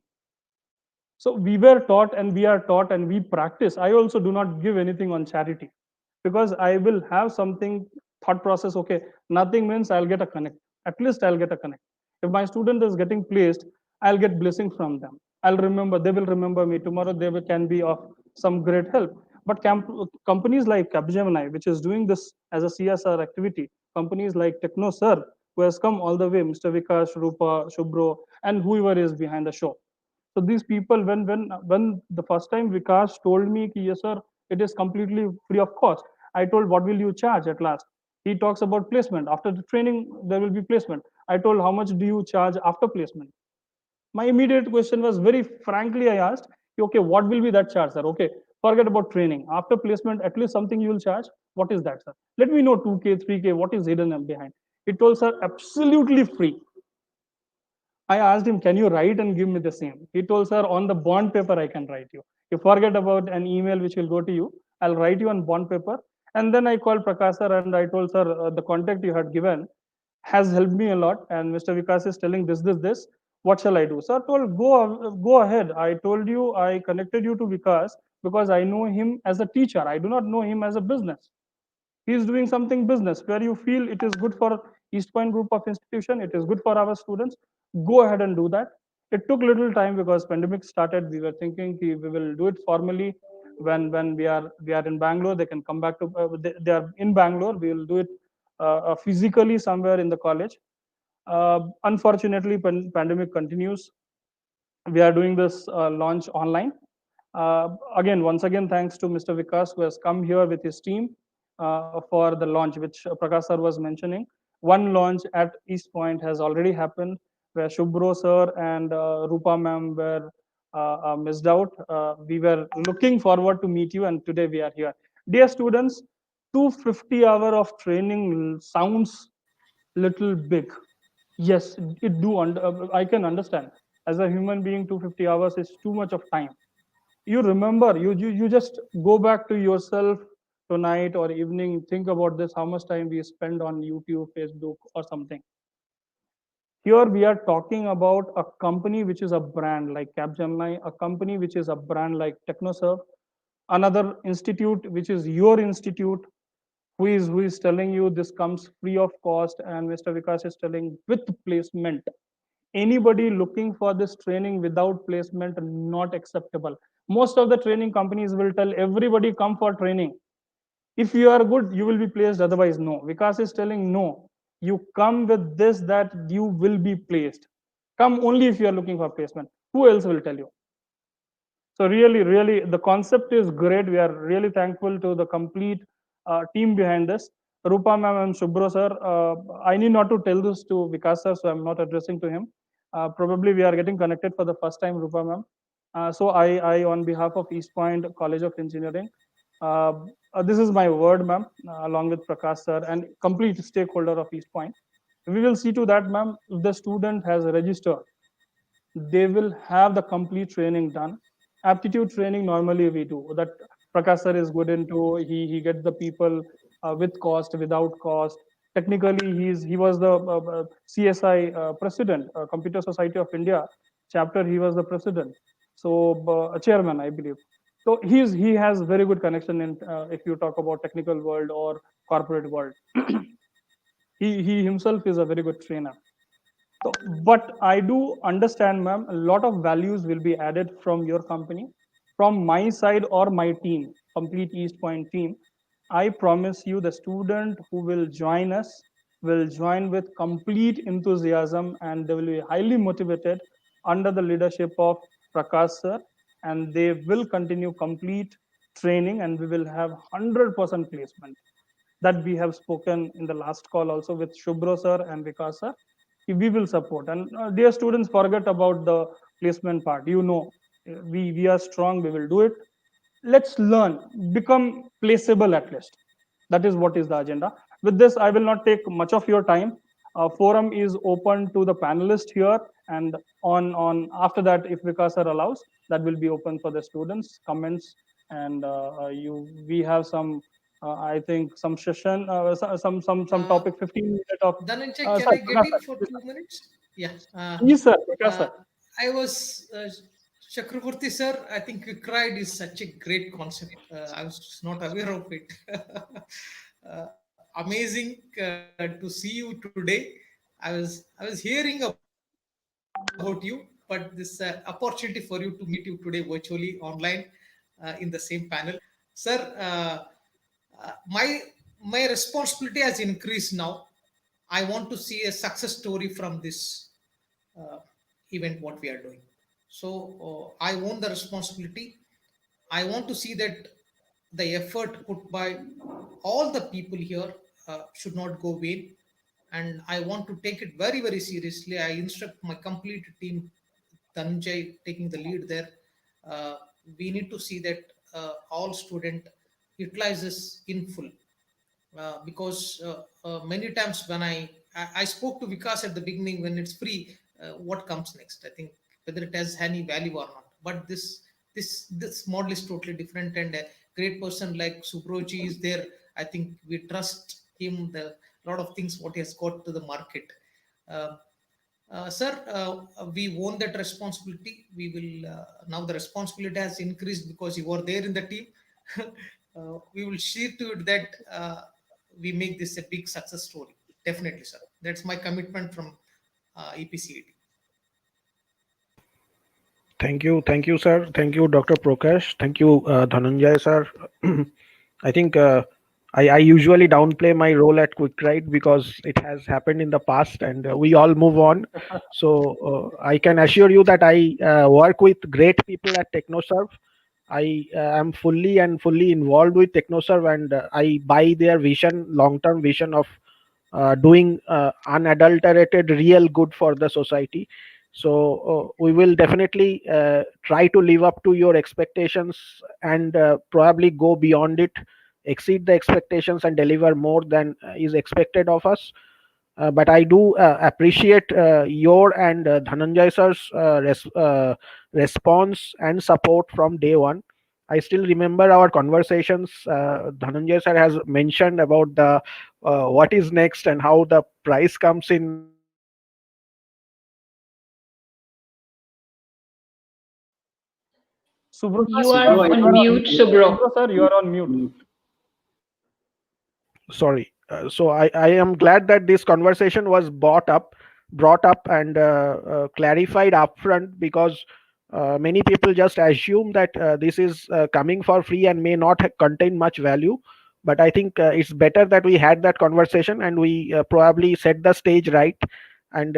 So we were taught and we are taught and we practice. I also do not give anything on charity because I will have something thought process. Okay, nothing means I'll get a connect. At least I'll get a connect. If my student is getting placed, I'll get blessing from them. I'll remember, they will remember me. Tomorrow they can be of some great help. But companies like Capgemini, which is doing this as a CSR activity, companies like Technoserve, who has come all the way, Mr. Vikas, Rupa, Shubro, and whoever is behind the show. So these people, when the first time Vikas told me, ki, yes sir, it is completely free of cost. I told, what will you charge at last? He talks about placement. After the training, there will be placement. I told, how much do you charge after placement? My immediate question was very frankly, I asked, okay, what will be that charge, sir? Okay, forget about training. After placement, at least something you will charge. What is that, sir? Let me know 2K, 3K, what is hidden behind? He told, sir, absolutely free. I asked him, can you write and give me the same? He told, sir, on the bond paper, I can write you. You forget about an email which will go to you. I'll write you on bond paper. And then I called Prakash sir and I told, sir, the contact you had given has helped me a lot. And Mr. Vikas is telling this. What shall I do? Sir told, go ahead. I told you, I connected you to Vikas because I know him as a teacher. I do not know him as a business. He is doing something business where you feel it is good for East Point group of institution, it is good for our students. Go ahead and do that. It took little time because pandemic started. We were thinking we will do it formally when we are in Bangalore. They can come back to they are in Bangalore. We will do it physically somewhere in the college. Unfortunately, pandemic continues. We are doing this launch online. Once again, thanks to Mr. Vikas who has come here with his team for the launch, which Prakash sir was mentioning. One launch at East Point has already happened, where Shubro sir and Rupa ma'am were missed out. We were looking forward to meet you, and today we are here. Dear students, 250 hour of training sounds little big. Yes, it do. I can understand. As a human being, 250 hours is too much of time. You remember, you just go back to yourself tonight or evening, think about this, how much time we spend on YouTube, Facebook, or something. Here we are talking about a company which is a brand like Capgemini, a company which is a brand like Technoserve, another institute which is your institute, who is telling you this comes free of cost, and Mr. Vikas is telling with placement. Anybody looking for this training without placement, not acceptable. Most of the training companies will tell everybody come for training. If you are good, you will be placed, otherwise no. Vikas is telling no, you come with this, that you will be placed. Come only if you are looking for placement. Who else will tell you? So really, the concept is great. We are really thankful to the complete team behind this. Rupa ma'am and Shubro sir. I need not to tell this to Vikas sir, so I'm not addressing to him. Probably we are getting connected for the first time, Rupa ma'am. So I, on behalf of East Point College of Engineering, uh, this is my word, ma'am, along with Prakash sir and complete stakeholder of East Point. We will see to that, ma'am, if the student has registered, they will have the complete training done. Aptitude training normally we do that. Prakash sir is good into. He gets the people with cost, without cost. Technically, he was the CSI president, Computer Society of India chapter. He was the president, so chairman, I believe. So he has very good connection in if you talk about technical world or corporate world. He himself is a very good trainer. So, but I do understand, ma'am, a lot of values will be added from your company, from my side or my team, complete East Point team. I promise you, the student who will join us will join with complete enthusiasm and they will be highly motivated under the leadership of Prakash sir, and they will continue complete training, and we will have 100% placement that we have spoken in the last call also with Shubhro sir and Vikas sir. We will support. And dear students, forget about the placement part. You know, we are strong. We will do it. Let's learn, become placeable at least. That is what is the agenda. With this, I will not take much of your time. Forum is open to the panelists here, and on after that, if Vikas sir allows, that will be open for the students comments, and you we have some I think some session, some topic, 15 minutes of. Dhananjay, can Sorry, I get Prakash in sir. for Yes, 2 minutes? Yeah. yes, sir. Vikas Uh, sir. I was Chakravarti sir. I think Quick Ride is such a great concept. I was not aware of it. Amazing to see you today. I was hearing about you, but this opportunity for you to meet you today virtually online in the same panel, sir. My responsibility has increased now. I want to see a success story from this uh, event what we are doing. So I own the responsibility. I want to see that the effort put by all the people here should not go vain, and I want to take it very very seriously. I instruct my complete team, Dhananjay taking the lead there. uh, we need to see that all student utilizes in full, because many times when I spoke to Vikas at the beginning, when it's free, what comes next? I think whether it has any value or not. But this model is totally different, and a great person like Subroji is there. I think we trust him. The lot of things what he has got to the market. Uh, sir, we own that responsibility. We will now the responsibility has increased because you are there in the team. We will see to it that we make this a big success story. Definitely, sir. That's my commitment from EPCET. Thank you, sir. Thank you, Dr. Prakash. Thank you, Dhananjay, sir. I think I usually downplay my role at Quick Ride because it has happened in the past, and we all move on. So I can assure you that I work with great people at Technoserve. I am fully involved with Technoserve, and I buy their vision, long-term vision of doing unadulterated, real good for the society. So we will definitely try to live up to your expectations and probably go beyond it, exceed the expectations, and deliver more than is expected of us. But I do appreciate your and Dhananjay sir's response and support from day one. I still remember our conversations. Dhananjay sir has mentioned about the what is next and how the price comes in. Subrata, You are Subro, I on think mute, Subro. Subro sir, you are on mute. Sorry. So I am glad that this conversation was brought up and clarified upfront, because many people just assume that this is coming for free and may not contain much value. But I think it's better that we had that conversation and we probably set the stage right. And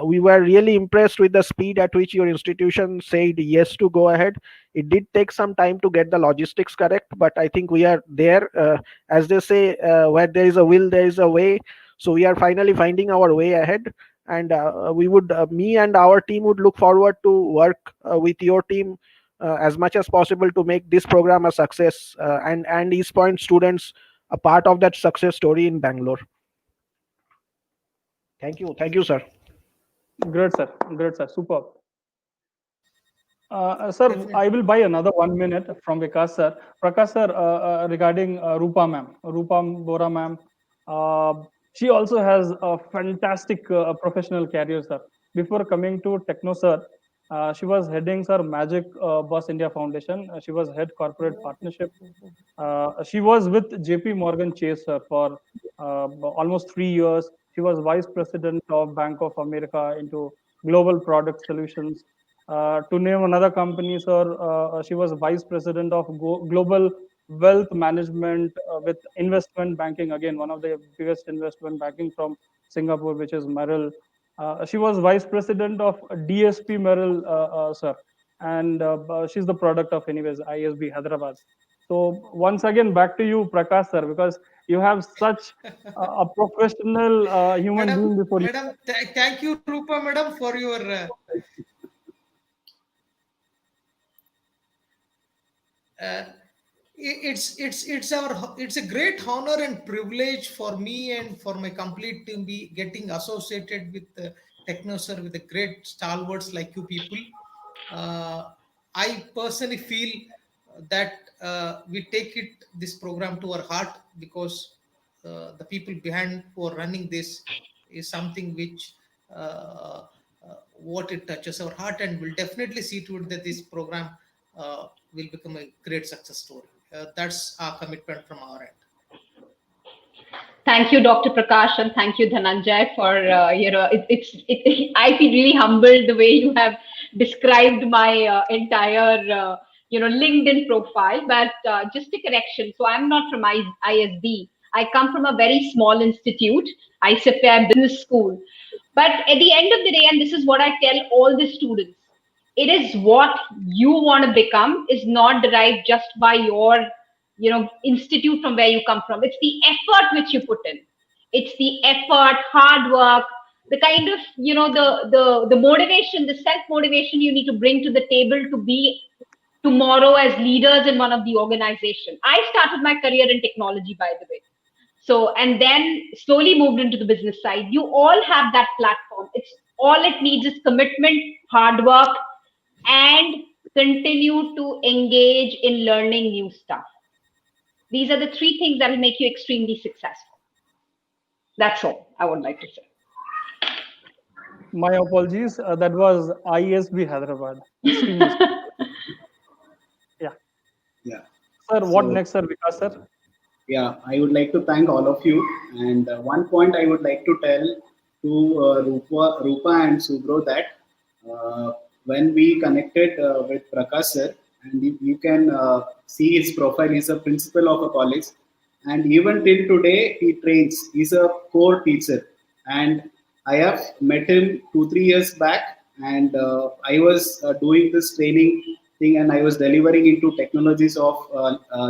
we were really impressed with the speed at which your institution said yes to go ahead. It did take some time to get the logistics correct, but I think we are there. As they say, where there is a will there is a way. So we are finally finding our way ahead, and we would me and our team would look forward to work with your team as much as possible to make this program a success, and East Point students a part of that success story in Bangalore. Thank you, sir. Great, sir. Great, sir. Superb. Sir, I Definitely. will buy another 1 minute from Vikas sir. Prakash sir, regarding Rupa ma'am, Rupa Bora ma'am, uh, she also has a fantastic professional career, sir. Before coming to Techno sir, She was heading Sir Magic Bus India Foundation. She was head corporate partnership. She was with JP Morgan Chase, sir, for almost 3 years. She was vice president of Bank of America into global product solutions. To name another company, sir, she was vice president of global wealth management with investment banking. Again, one of the biggest investment banking from Singapore, which is Merrill. She was vice president of DSP Merrill, sir, and she's the product of, anyways, ISB Hyderabad. So once again, back to you, Prakash, sir, because you have such a professional human Madam, being before you. madam, thank you, Rupa, madam, for your uh, it's a great honor and privilege for me and for my complete team be getting associated with Technoserve, with the great stalwarts like you people. I personally feel that we take this program to our heart, because the people behind who are running this is something which what it touches our heart, and will definitely see to it that this program will become a great success story. That's our commitment from our end. Thank you, Dr. Prakash, and thank you, Dhananjay, for I feel really humbled the way you have described my entire LinkedIn profile. But just a correction, so I'm not from ISB. I come from a very small institute, ISFA Business School. But at the end of the day, and this is what I tell all the students, it is what you want to become is not derived just by your institute from where you come from. It's the effort which you put in. It's the effort, hard work, the kind of the motivation, the self motivation you need to bring to the table to be tomorrow as leaders in one of the organization. I started my career in technology, by the way. So, and then slowly moved into the business side. You all have that platform. It's all it needs is commitment, hard work, and continue to engage in learning new stuff. These are the three things that will make you extremely successful. That's all I would like to say. My apologies. That was ISB Hyderabad. Extremely. Yeah. Yeah. Sir, what So, next, sir? Vikas, sir? yeah, I would like to thank all of you. And one point I would like to tell to Rupa and Subro that when we connected with Prakash sir, and you can see his profile, he's a principal of a college, and even till today he trains. He's a core teacher, and I have met him 2 3 years back, and I was doing this training thing, and I was delivering into technologies of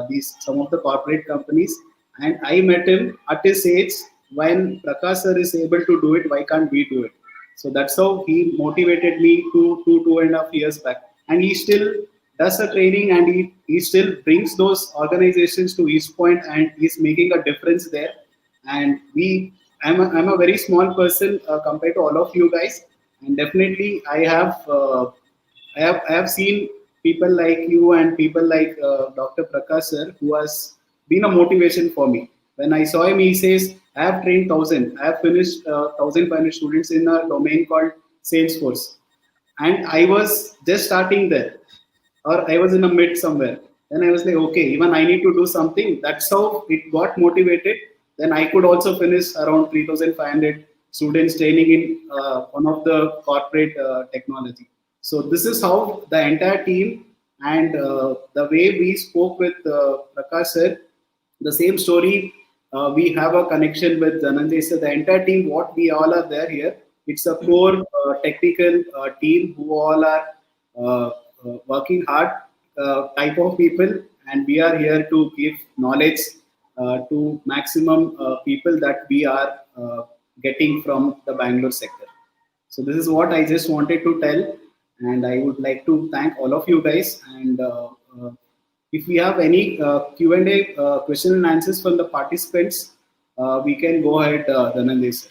these some of the corporate companies, and I met him at his age. When Prakash sir is able to do it, why can't we do it? So that's how he motivated me two and a half years back, and he still does the training, and he still brings those organizations to East Point, and he's making a difference there. And I'm a very small person compared to all of you guys, and definitely I have seen people like you and people like Dr. Prakash sir, who has been a motivation for me. When I saw him, he says, "I have trained 1,000. I have finished 1,500 students in a domain called Salesforce, and I was just starting there, or I was in a mid somewhere. Then I was like, okay, even I need to do something. That's how it got motivated. Then I could also finish around 3,500 students training in one of the corporate technology. So this is how the entire team, and the way we spoke with Prakash sir, the same story. We have a connection with Dhananjay sir. The entire team, what we all are there here, it's a core technical team who all are working hard type of people, and we are here to give knowledge to maximum people that we are getting from the Bangalore sector. So this is what I just wanted to tell, and I would like to thank all of you guys. And if we have any Q&A question and answers from the participants, we can go ahead, Dhananjay sir.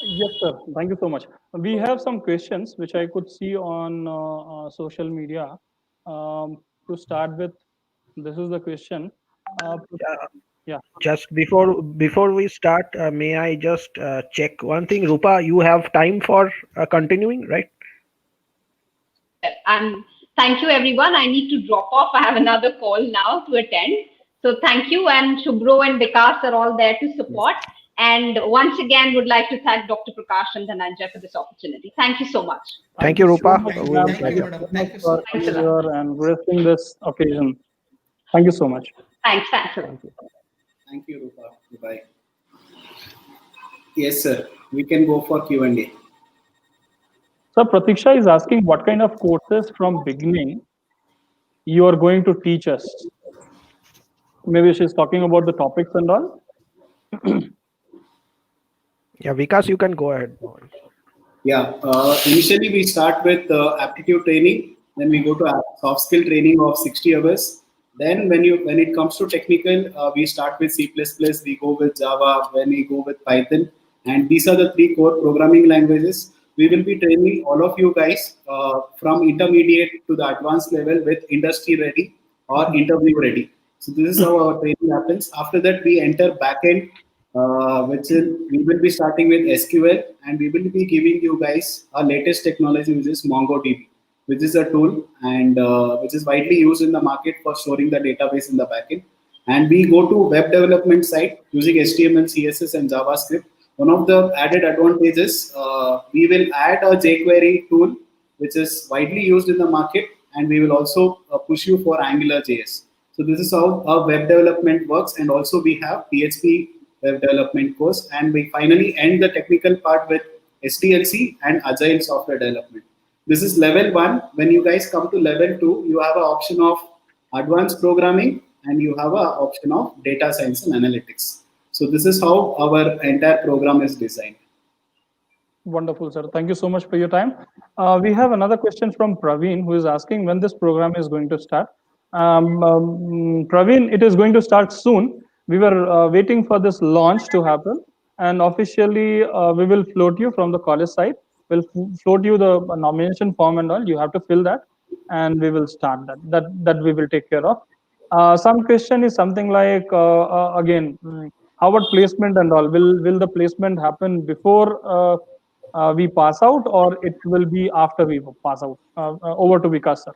Yes, sir. Thank you so much. We have some questions which I could see on social media. To start with, this is the question. Uh, Yeah, Yeah. Just before we start, may I just check one thing? Rupa, you have time for continuing, right? Yes, sir. Thank you, everyone. I need to drop off. I have another call now to attend. So thank you, and Shubro and Vikas are all there to Yes. support. And once again, would like to thank Dr. Prakash and Dhananjay for this opportunity. Thank you so much. Thank Thank you, you so Rupa. much, Thank you. ma'am. We'll Thank Thank you, you catch up. madam. so much Thank you so for much. Thanks a coming lot. here and gracing this occasion. Thank you so much. Thanks a lot. Thank you. Thank you, Rupa. Bye. Yes, sir. We can go for Q&A. So Pratiksha is asking what kind of courses from beginning you are going to teach us. Maybe she's talking about the topics and all. Yeah, Vikas, you can go ahead. Yeah, initially we start with aptitude training, then we go to soft skill training of 60 hours. Then when it comes to technical, we start with C++, we go with Java, then we go with Python, and these are the three core programming languages. We will be training all of you guys from intermediate to the advanced level with industry ready or interview ready. So this is how our training happens. After that, we enter backend, we will be starting with SQL, and we will be giving you guys our latest technology, which is MongoDB, which is a tool and which is widely used in the market for storing the database in the backend. And we go to web development side using HTML, CSS, and JavaScript. One of the added advantages, we will add a jQuery tool, which is widely used in the market, and we will also push you for Angular JS. So this is how our web development works, and also we have PHP web development course, and we finally end the technical part with SDLC and Agile software development. This is level one. When you guys come to level two, you have an option of advanced programming and you have an option of data science and analytics. So this is how our entire program is designed. Wonderful, sir. Thank you so much for your time. We have another question from Praveen, who is asking when this program is going to start. Praveen, it is going to start soon. We were waiting for this launch to happen, and officially we will float you from the college side. We'll float you the nomination form and all. You have to fill that, and we will start that. That we will take care of. Some question is something like again, how about placement and all? Will the placement happen before we pass out, or it will be after we pass out? Over to Vikas, sir.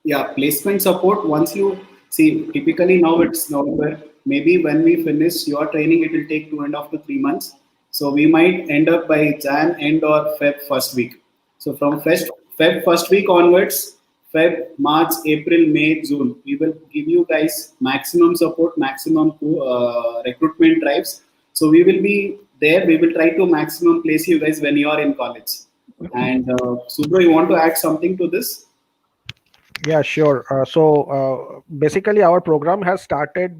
Yeah, placement support. Once you see, typically now it's November. Maybe when we finish your training, it will take 2.5 to 3 months. So we might end up by Jan end or Feb first week. So from Feb first week onwards, Feb, March, April, May, June, we will give you guys maximum support, maximum recruitment drives. So we will be there. We will try to maximum place you guys when you are in college. And Subro, you want to add something to this? Yeah, sure. Basically, our program has started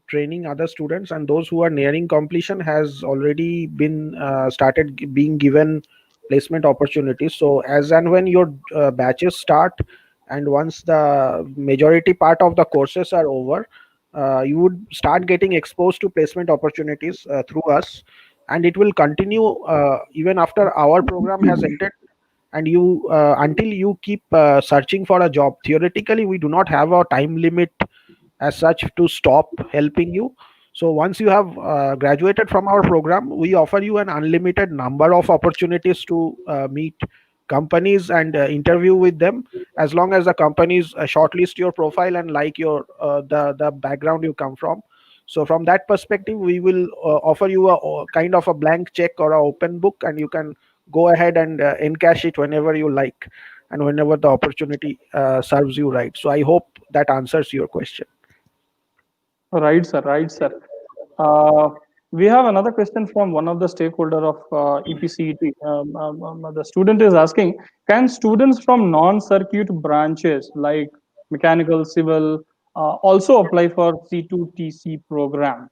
training other students, and those who are nearing completion has already been started being given placement opportunities. So, as and when your batches start, and once the majority part of the courses are over, you would start getting exposed to placement opportunities through us, and it will continue even after our program has ended, and you until you keep searching for a job. Theoretically, we do not have a time limit as such to stop helping you. So once you have graduated from our program, we offer you an unlimited number of opportunities to meet companies and interview with them, as long as the companies shortlist your profile and like your the background you come from. So from that perspective, we will offer you a kind of a blank check or a open book, and you can go ahead and encash it whenever you like and whenever the opportunity serves you right. So I hope that answers your question. Right, sir. Right, sir. Uh, we have another question from one of the stakeholder of EPCET. The student is asking, can students from non-circuit branches like mechanical, civil, also apply for C2TC program?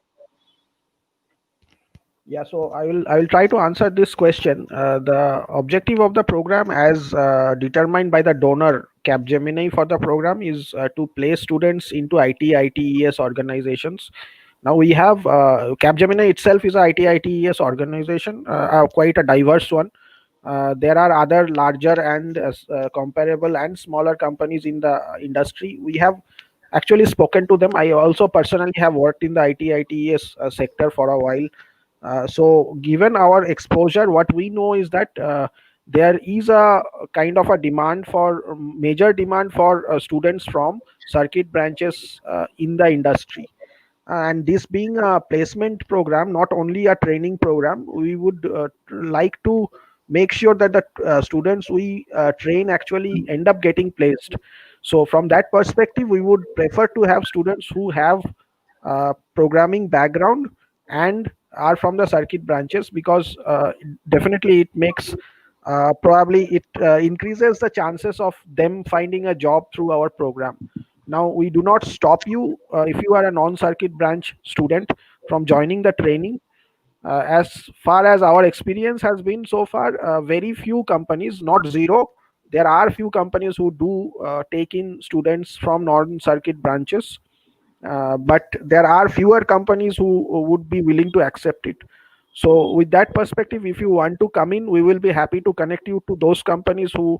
Yeah, so I will try to answer this question. The objective of the program, as determined by the donor Capgemini for the program, is to place students into IT ITES organizations. Now we have Capgemini itself is a IT ITES organization, quite a diverse one. There are other larger and comparable and smaller companies in the industry. We have actually spoken to them. I also personally have worked in the IT/ITES sector for a while. So given our exposure, what we know is that there is a kind of a demand for major demand for students from circuit branches in the industry. And this being a placement program, not only a training program, we would like to make sure that the students we train actually end up getting placed. So from that perspective, we would prefer to have students who have programming background and are from the circuit branches, because definitely it makes probably it increases the chances of them finding a job through our program. Now, we do not stop you if you are a non-circuit branch student from joining the training. As far as our experience has been so far, very few companies, not zero, there are few companies who do take in students from non-circuit branches, but there are fewer companies who would be willing to accept it. So with that perspective, if you want to come in, we will be happy to connect you to those companies who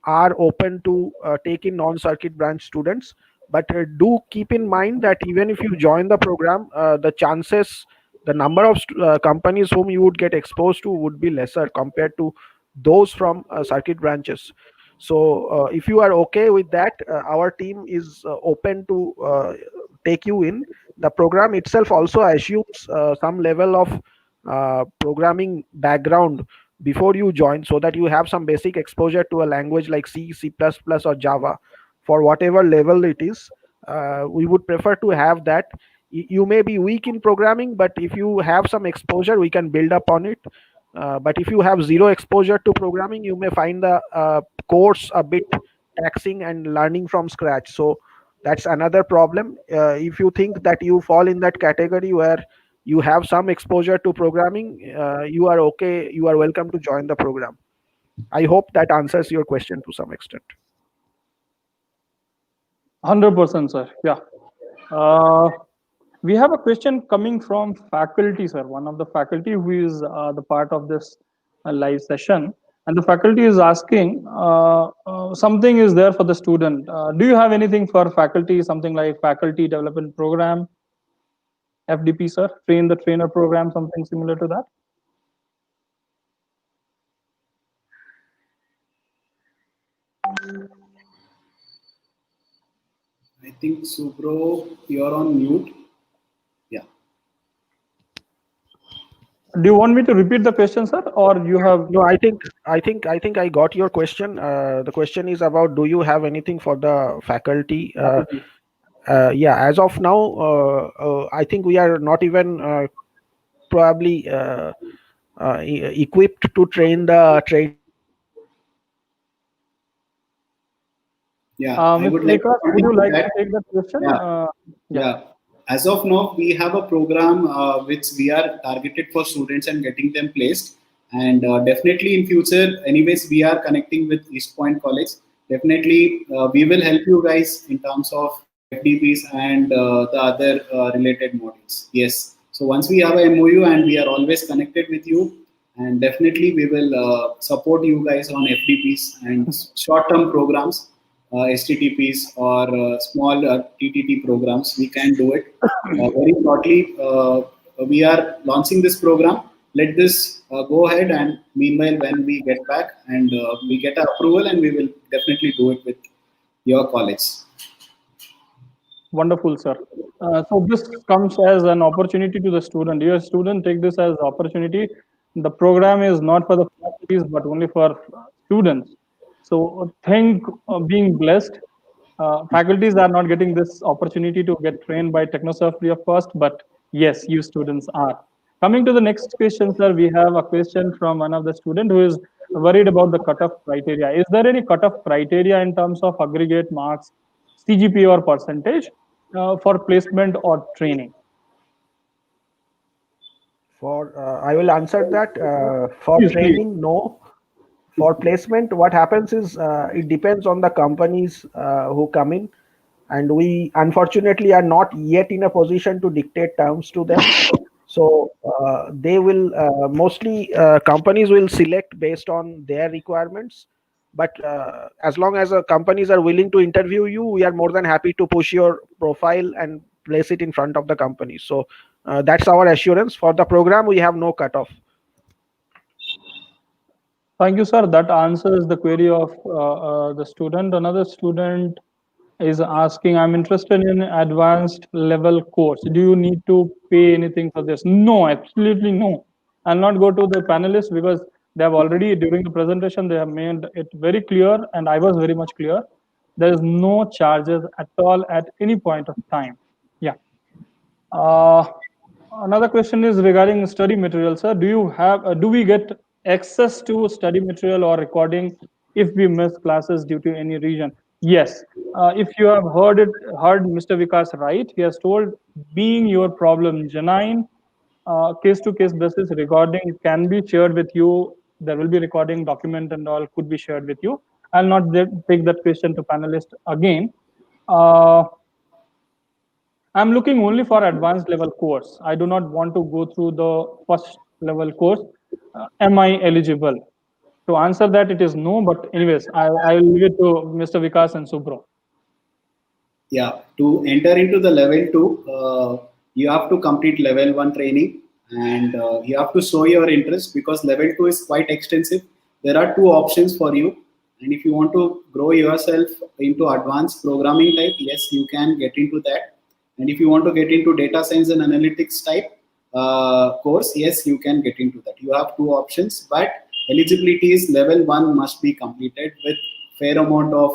are open to take in non-circuit branch students. But do keep in mind that even if you join the program, the number of companies whom you would get exposed to would be lesser compared to those from circuit branches. So if you are okay with that, our team is open to take you in. The program itself also assumes some level of programming background before you join, so that you have some basic exposure to a language like C, C++, or Java, for whatever level it is. We would prefer to have that. You may be weak in programming, but if you have some exposure, we can build up on it. But if you have zero exposure to programming, you may find the course a bit taxing and learning from scratch. So that's another problem. If you think that you fall in that category where you have some exposure to programming, you are okay, you are welcome to join the program. I hope that answers your question to some extent. 100%, sir. Yeah. We have a question coming from faculty, sir. One of the faculty who is the part of this live session, and the faculty is asking something is there for the student. Do you have anything for faculty? Something like faculty development program, FDP, sir, train the trainer program, something similar to that? I think Subro, you're on mute. Yeah. Do you want me to repeat the question, sir, or you have? No, I think I got your question. The question is about, do you have anything for the faculty? Yeah, as of now, I think we are not even probably equipped to train the trainees or the faculty who are coming. Yeah, I would Mr. like to Vikas, would you continue like to that. take that question? Yeah. Yeah. Yeah. As of now, we have a program which we are targeted for students and getting them placed. And definitely in future, anyways, we are connecting with East Point College. Definitely, we will help you guys in terms of FDPs and the other related modules. Yes. So once we have a MOU and we are always connected with you, and definitely we will support you guys on FDPs and short-term programs, STTPs or small TTT programs. We can do it very shortly. We are launching this program. Let this go ahead, and meanwhile, when we get back and we get our approval, and we will definitely do it with your college. Wonderful, sir. So this comes as an opportunity to the student. Dear student, take this as opportunity. The program is not for the faculties, but only for students. So think being blessed. Faculties are not getting this opportunity to get trained by Technoserve free of cost, but yes, you students are. Coming to the next question, sir, we have a question from one of the student who is worried about the cutoff criteria. Is there any cutoff criteria in terms of aggregate marks, CGPA or percentage for placement or training? I will answer that. For Please. training, no. For placement, what happens is it depends on the companies who come in, and we unfortunately are not yet in a position to dictate terms to them. So they will mostly companies will select based on their requirements. But as long as companies are willing to interview you, we are more than happy to push your profile and place it in front of the company. So that's our assurance. For the program, we have no cutoff. Thank you, sir. That answers the query of the student. Another student is asking, I'm interested in advanced level course. Do you need to pay anything for this? No, absolutely no. I'll not go to the panelists because they have already, during the presentation, they have made it very clear, and I was very much clear. There is no charges at all at any point of time. Yeah. Uh, Another question is regarding study material, sir. Do we get access to study material or recording if we miss classes due to any reason? Yes. If you have heard Mr. Vikas right, he has told, being your problem genuine, case-to-case basis recording can be shared with you. There will be recording document and all could be shared with you. I'll not take that question to panelist again. Uh, I'm looking only for advanced level course. I do not want to go through the first level course. Am I eligible? To answer that, it is no. But anyways, I will leave it to Mr. Vikas and Subro. Yeah, to enter into the level 2, you have to complete level 1 training, and you have to show your interest because level 2 is quite extensive. There are two options for you, and if you want to grow yourself into advanced programming type, yes, you can get into that. And if you want to get into data science and analytics type course, yes, you can get into that. You have two options, but eligibility is level 1 must be completed with fair amount of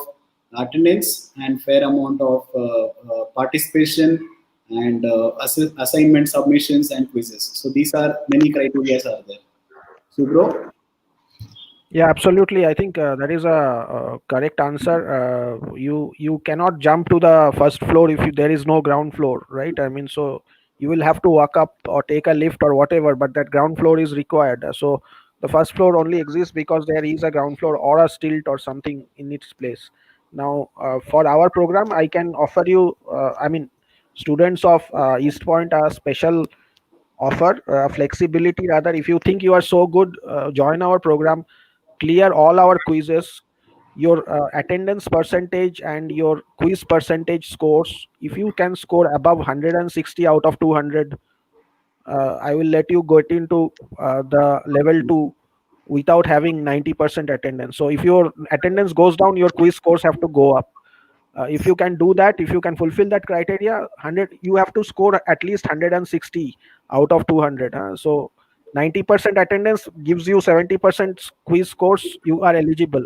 attendance and fair amount of participation and assignment submissions and quizzes. So these are many criteria are there. Subro? Yeah, absolutely. I think that is a correct answer. You cannot jump to the first floor if there is no ground floor, right? I mean, so you will have to walk up or take a lift or whatever, but that ground floor is required. So the first floor only exists because there is a ground floor or a stilt or something in its place. Now, for our program, I can offer you, I mean, students of East Point a special offer, flexibility rather. If you think you are so good, join our program, clear all our quizzes, your attendance percentage and your quiz percentage scores. If you can score above 160 out of 200, I will let you get into the level 2 without having 90% attendance. So if your attendance goes down, your quiz scores have to go up. If you can do that, if you can fulfill that criteria, 100, you have to score at least 160 out of 200. So 90% attendance gives you 70% quiz scores, you are eligible.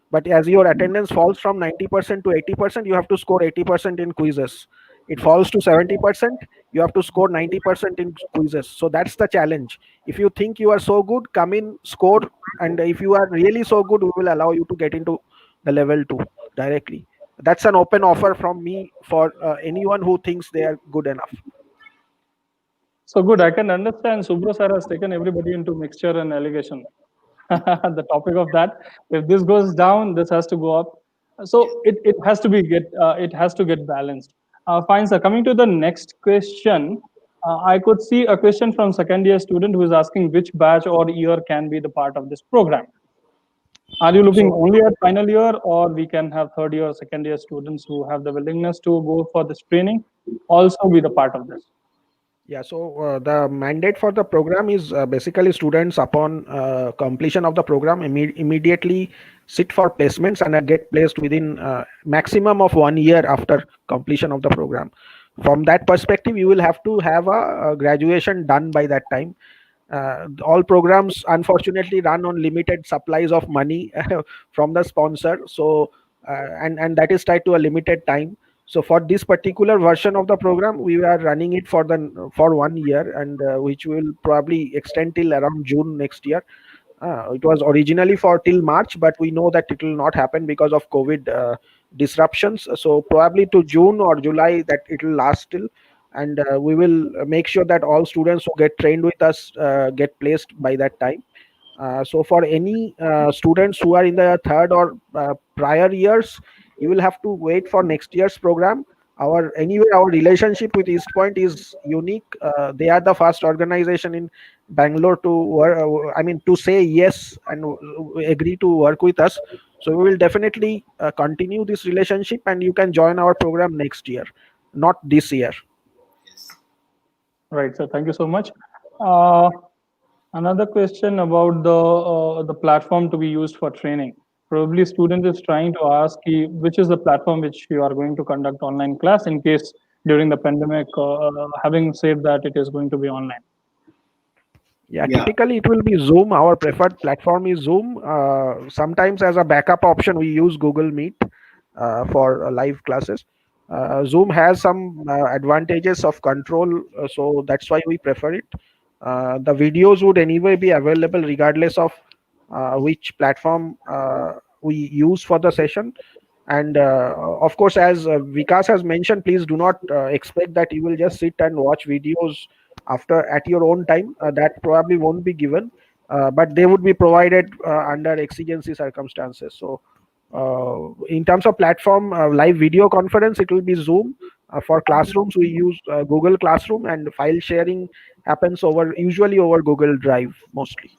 But as your attendance falls from 90% to 80%, you have to score 80% in quizzes. It falls to 70%, you have to score 90% in quizzes. So that's the challenge. If you think you are so good, come in, score, and if you are really so good, we will allow you to get into the level 2 directly. That's an open offer from me for anyone who thinks they are good enough. So good. I can understand Subro sir has taken everybody into mixture and allegation. The topic of that. If this goes down, this has to go up. So it has to get balanced. Fine, sir. Coming to the next question, I could see a question from second year student who is asking which batch or year can be the part of this program. Are you looking So only at final year, or we can have third year, second year students who have the willingness to go for this training also be the part of this? yeah, so the mandate for the program is basically students upon completion of the program immediately sit for placements and get placed within maximum of 1 year after completion of the program. From that perspective, you will have to have a graduation done by that time. All programs unfortunately run on limited supplies of money from the sponsor, so and that is tied to a limited time. So for this particular version of the program, we are running it for 1 year, and which will probably extend till around June next year. It was originally for till March, but we know that it will not happen because of COVID disruptions. So probably to June or July that it will last till, and we will make sure that all students who get trained with us get placed by that time. So for any students who are in the third or prior years, you will have to wait for next year's program. Our relationship with East Point is unique. They are the first organization in Bangalore to work, I mean to say yes and agree to work with us. So we will definitely continue this relationship, and you can join our program next year, not this year. Right, sir. Thank you so much. Another question about the platform to be used for training. Probably student is trying to ask which is the platform which you are going to conduct online class in case during the pandemic, having said that it is going to be online. Yeah, Yeah. typically it will be Zoom. Our preferred platform is Zoom. Sometimes as a backup option, we use Google Meet for live classes. Zoom has some advantages of control, so that's why we prefer it. The videos would anyway be available regardless of which platform we use for the session. And of course, as Vikas has mentioned, please do not expect that you will just sit and watch videos after at your own time. That probably won't be given, but they would be provided under exigency circumstances. So in terms of platform, live video conference, it will be Zoom. For classrooms, we use Google Classroom, and file sharing happens usually over Google Drive mostly.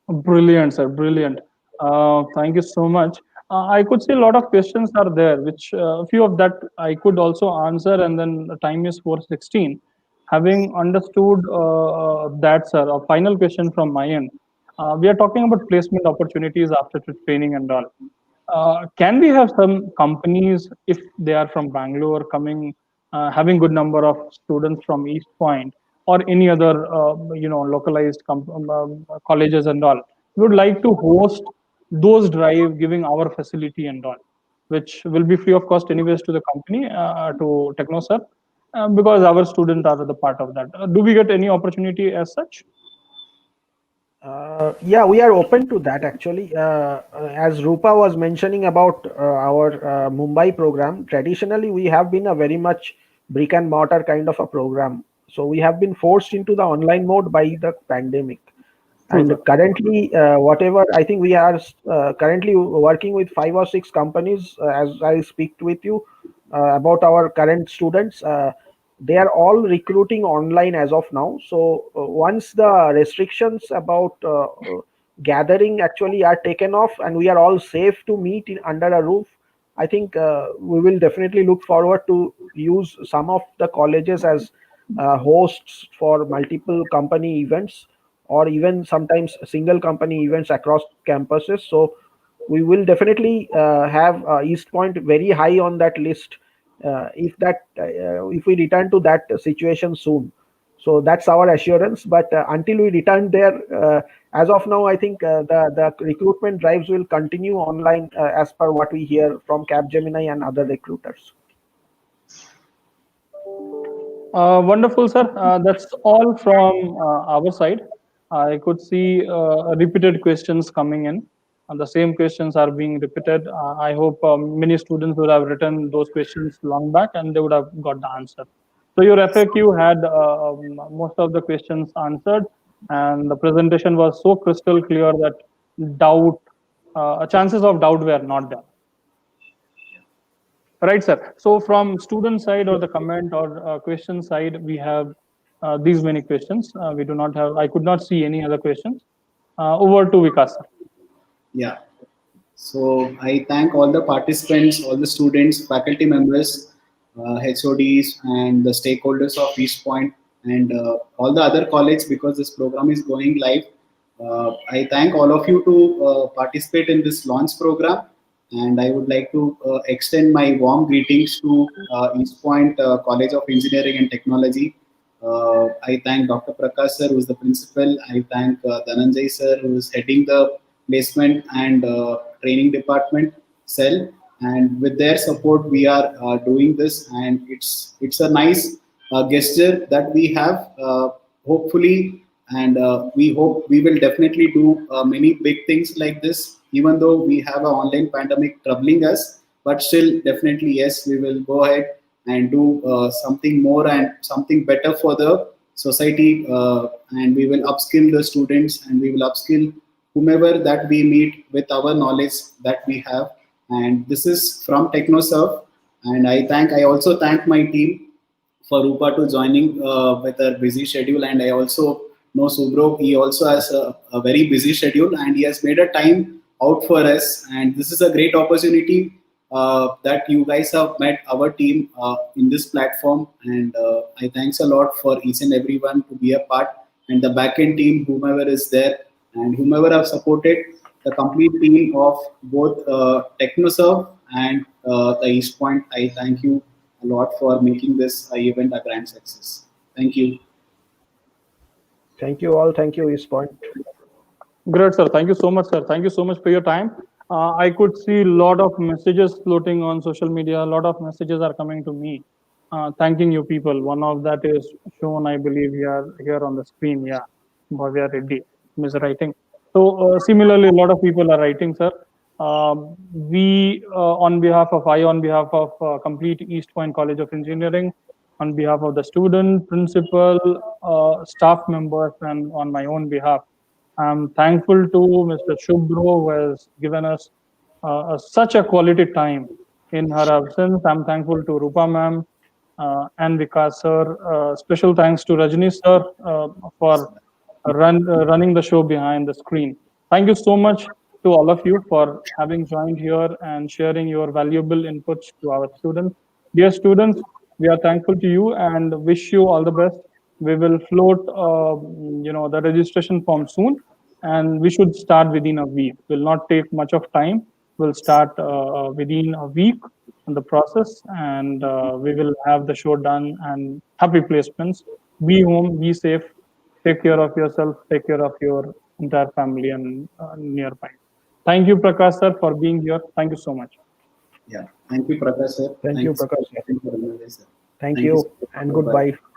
Brilliant, sir. Brilliant. Thank you so much. I could see a lot of questions are there, which a few of that I could also answer, and then the time is 4:16. Having understood that, sir, a final question from my end. We are talking about placement opportunities after training and all. Can we have some companies, if they are from Bangalore, coming, having good number of students from East Point or any other, localized colleges and all? We would like to host those drive, giving our facility and all, which will be free of cost anyways to the company, to Technoserve, because our students are the part of that. Do we get any opportunity as such? Yeah, we are open to that actually. As Rupa was mentioning about our Mumbai program, traditionally we have been a very much brick and mortar kind of a program. So we have been forced into the online mode by the pandemic. True, And sir. currently, whatever, I think we are currently working with 5 or 6 companies as I speak with you about our current students. They are all recruiting online as of now. So once the restrictions about gathering actually are taken off and we are all safe to meet under a roof, I think we will definitely look forward to use some of the colleges as hosts for multiple company events, or even sometimes single company events across campuses. So we will definitely have East Point very high on that list if we return to that situation soon. So that's our assurance. But until we return there, as of now, I think the recruitment drives will continue online as per what we hear from Capgemini and other recruiters. Wonderful, sir. That's all from our side. I could see repeated questions coming in, and the same questions are being repeated. I hope many students would have written those questions long back, and they would have got the answer. So your FAQ had most of the questions answered, and the presentation was so crystal clear that chances of doubt were not there. Right, sir. So from student side or the comment or question side, we have these many questions. We do not have, I could not see any other questions. Over to Vikas, sir. Yeah. So I thank all the participants, all the students, faculty members, HODs, and the stakeholders of East Point, and all the other colleges, because this program is going live. I thank all of you to participate in this launch program, and I would like to extend my warm greetings to East Point College of Engineering and Technology. I thank Dr. Prakash sir, who is the principal. I thank Dhananjay sir, who is heading the placement and training department cell. And with their support, we are doing this, and it's a nice gesture that we have. Hopefully, and we hope we will definitely do many big things like this, even though we have an online pandemic troubling us. But still, definitely, yes, we will go ahead and do something more and something better for the society, and we will upskill the students, and we will upskill whomever that we meet with our knowledge that we have. And this is from Technoserve, and I also thank my team for Rupa to joining with her busy schedule. And I also know Subro, he also has a very busy schedule, and he has made a time out for us, and this is a great opportunity that you guys have met our team in this platform, and I thanks a lot for each and everyone to be a part, and the backend team, whomever is there, and whomever have supported the complete team of both Technoserve and the East Point. I thank you a lot for making this event a grand success. Thank you. Thank you all. Thank you, East Point. Great, sir. Thank you so much, sir. Thank you so much for your time. I could see a lot of messages floating on social media. A lot of messages are coming to me, thanking you people. One of that is shown, I believe, here on the screen. Yeah, Bhavya Reddy is writing. So similarly, a lot of people are writing, sir. On behalf of complete East Point College of Engineering, on behalf of the student, principal, staff members, and on my own behalf, I'm thankful to Mr. Shubhro, who has given us such a quality time in her absence. I'm thankful to Rupa ma'am and Vikas sir. Special thanks to Rajni sir for running the show behind the screen. Thank you so much to all of you for having joined here and sharing your valuable inputs to our students. Dear students, we are thankful to you and wish you all the best. We will float, the registration form soon, and we should start within a week. Will not take much of time. We'll start within a week on the process, and we will have the show done. And happy placements. Be home. Be safe. Take care of yourself. Take care of your entire family and nearby. Thank you, Prakash sir, for being here. Thank you so much. Yeah. Thank you, Prakash sir. Thank you, Prakash. Thank you, Thank you, and goodbye.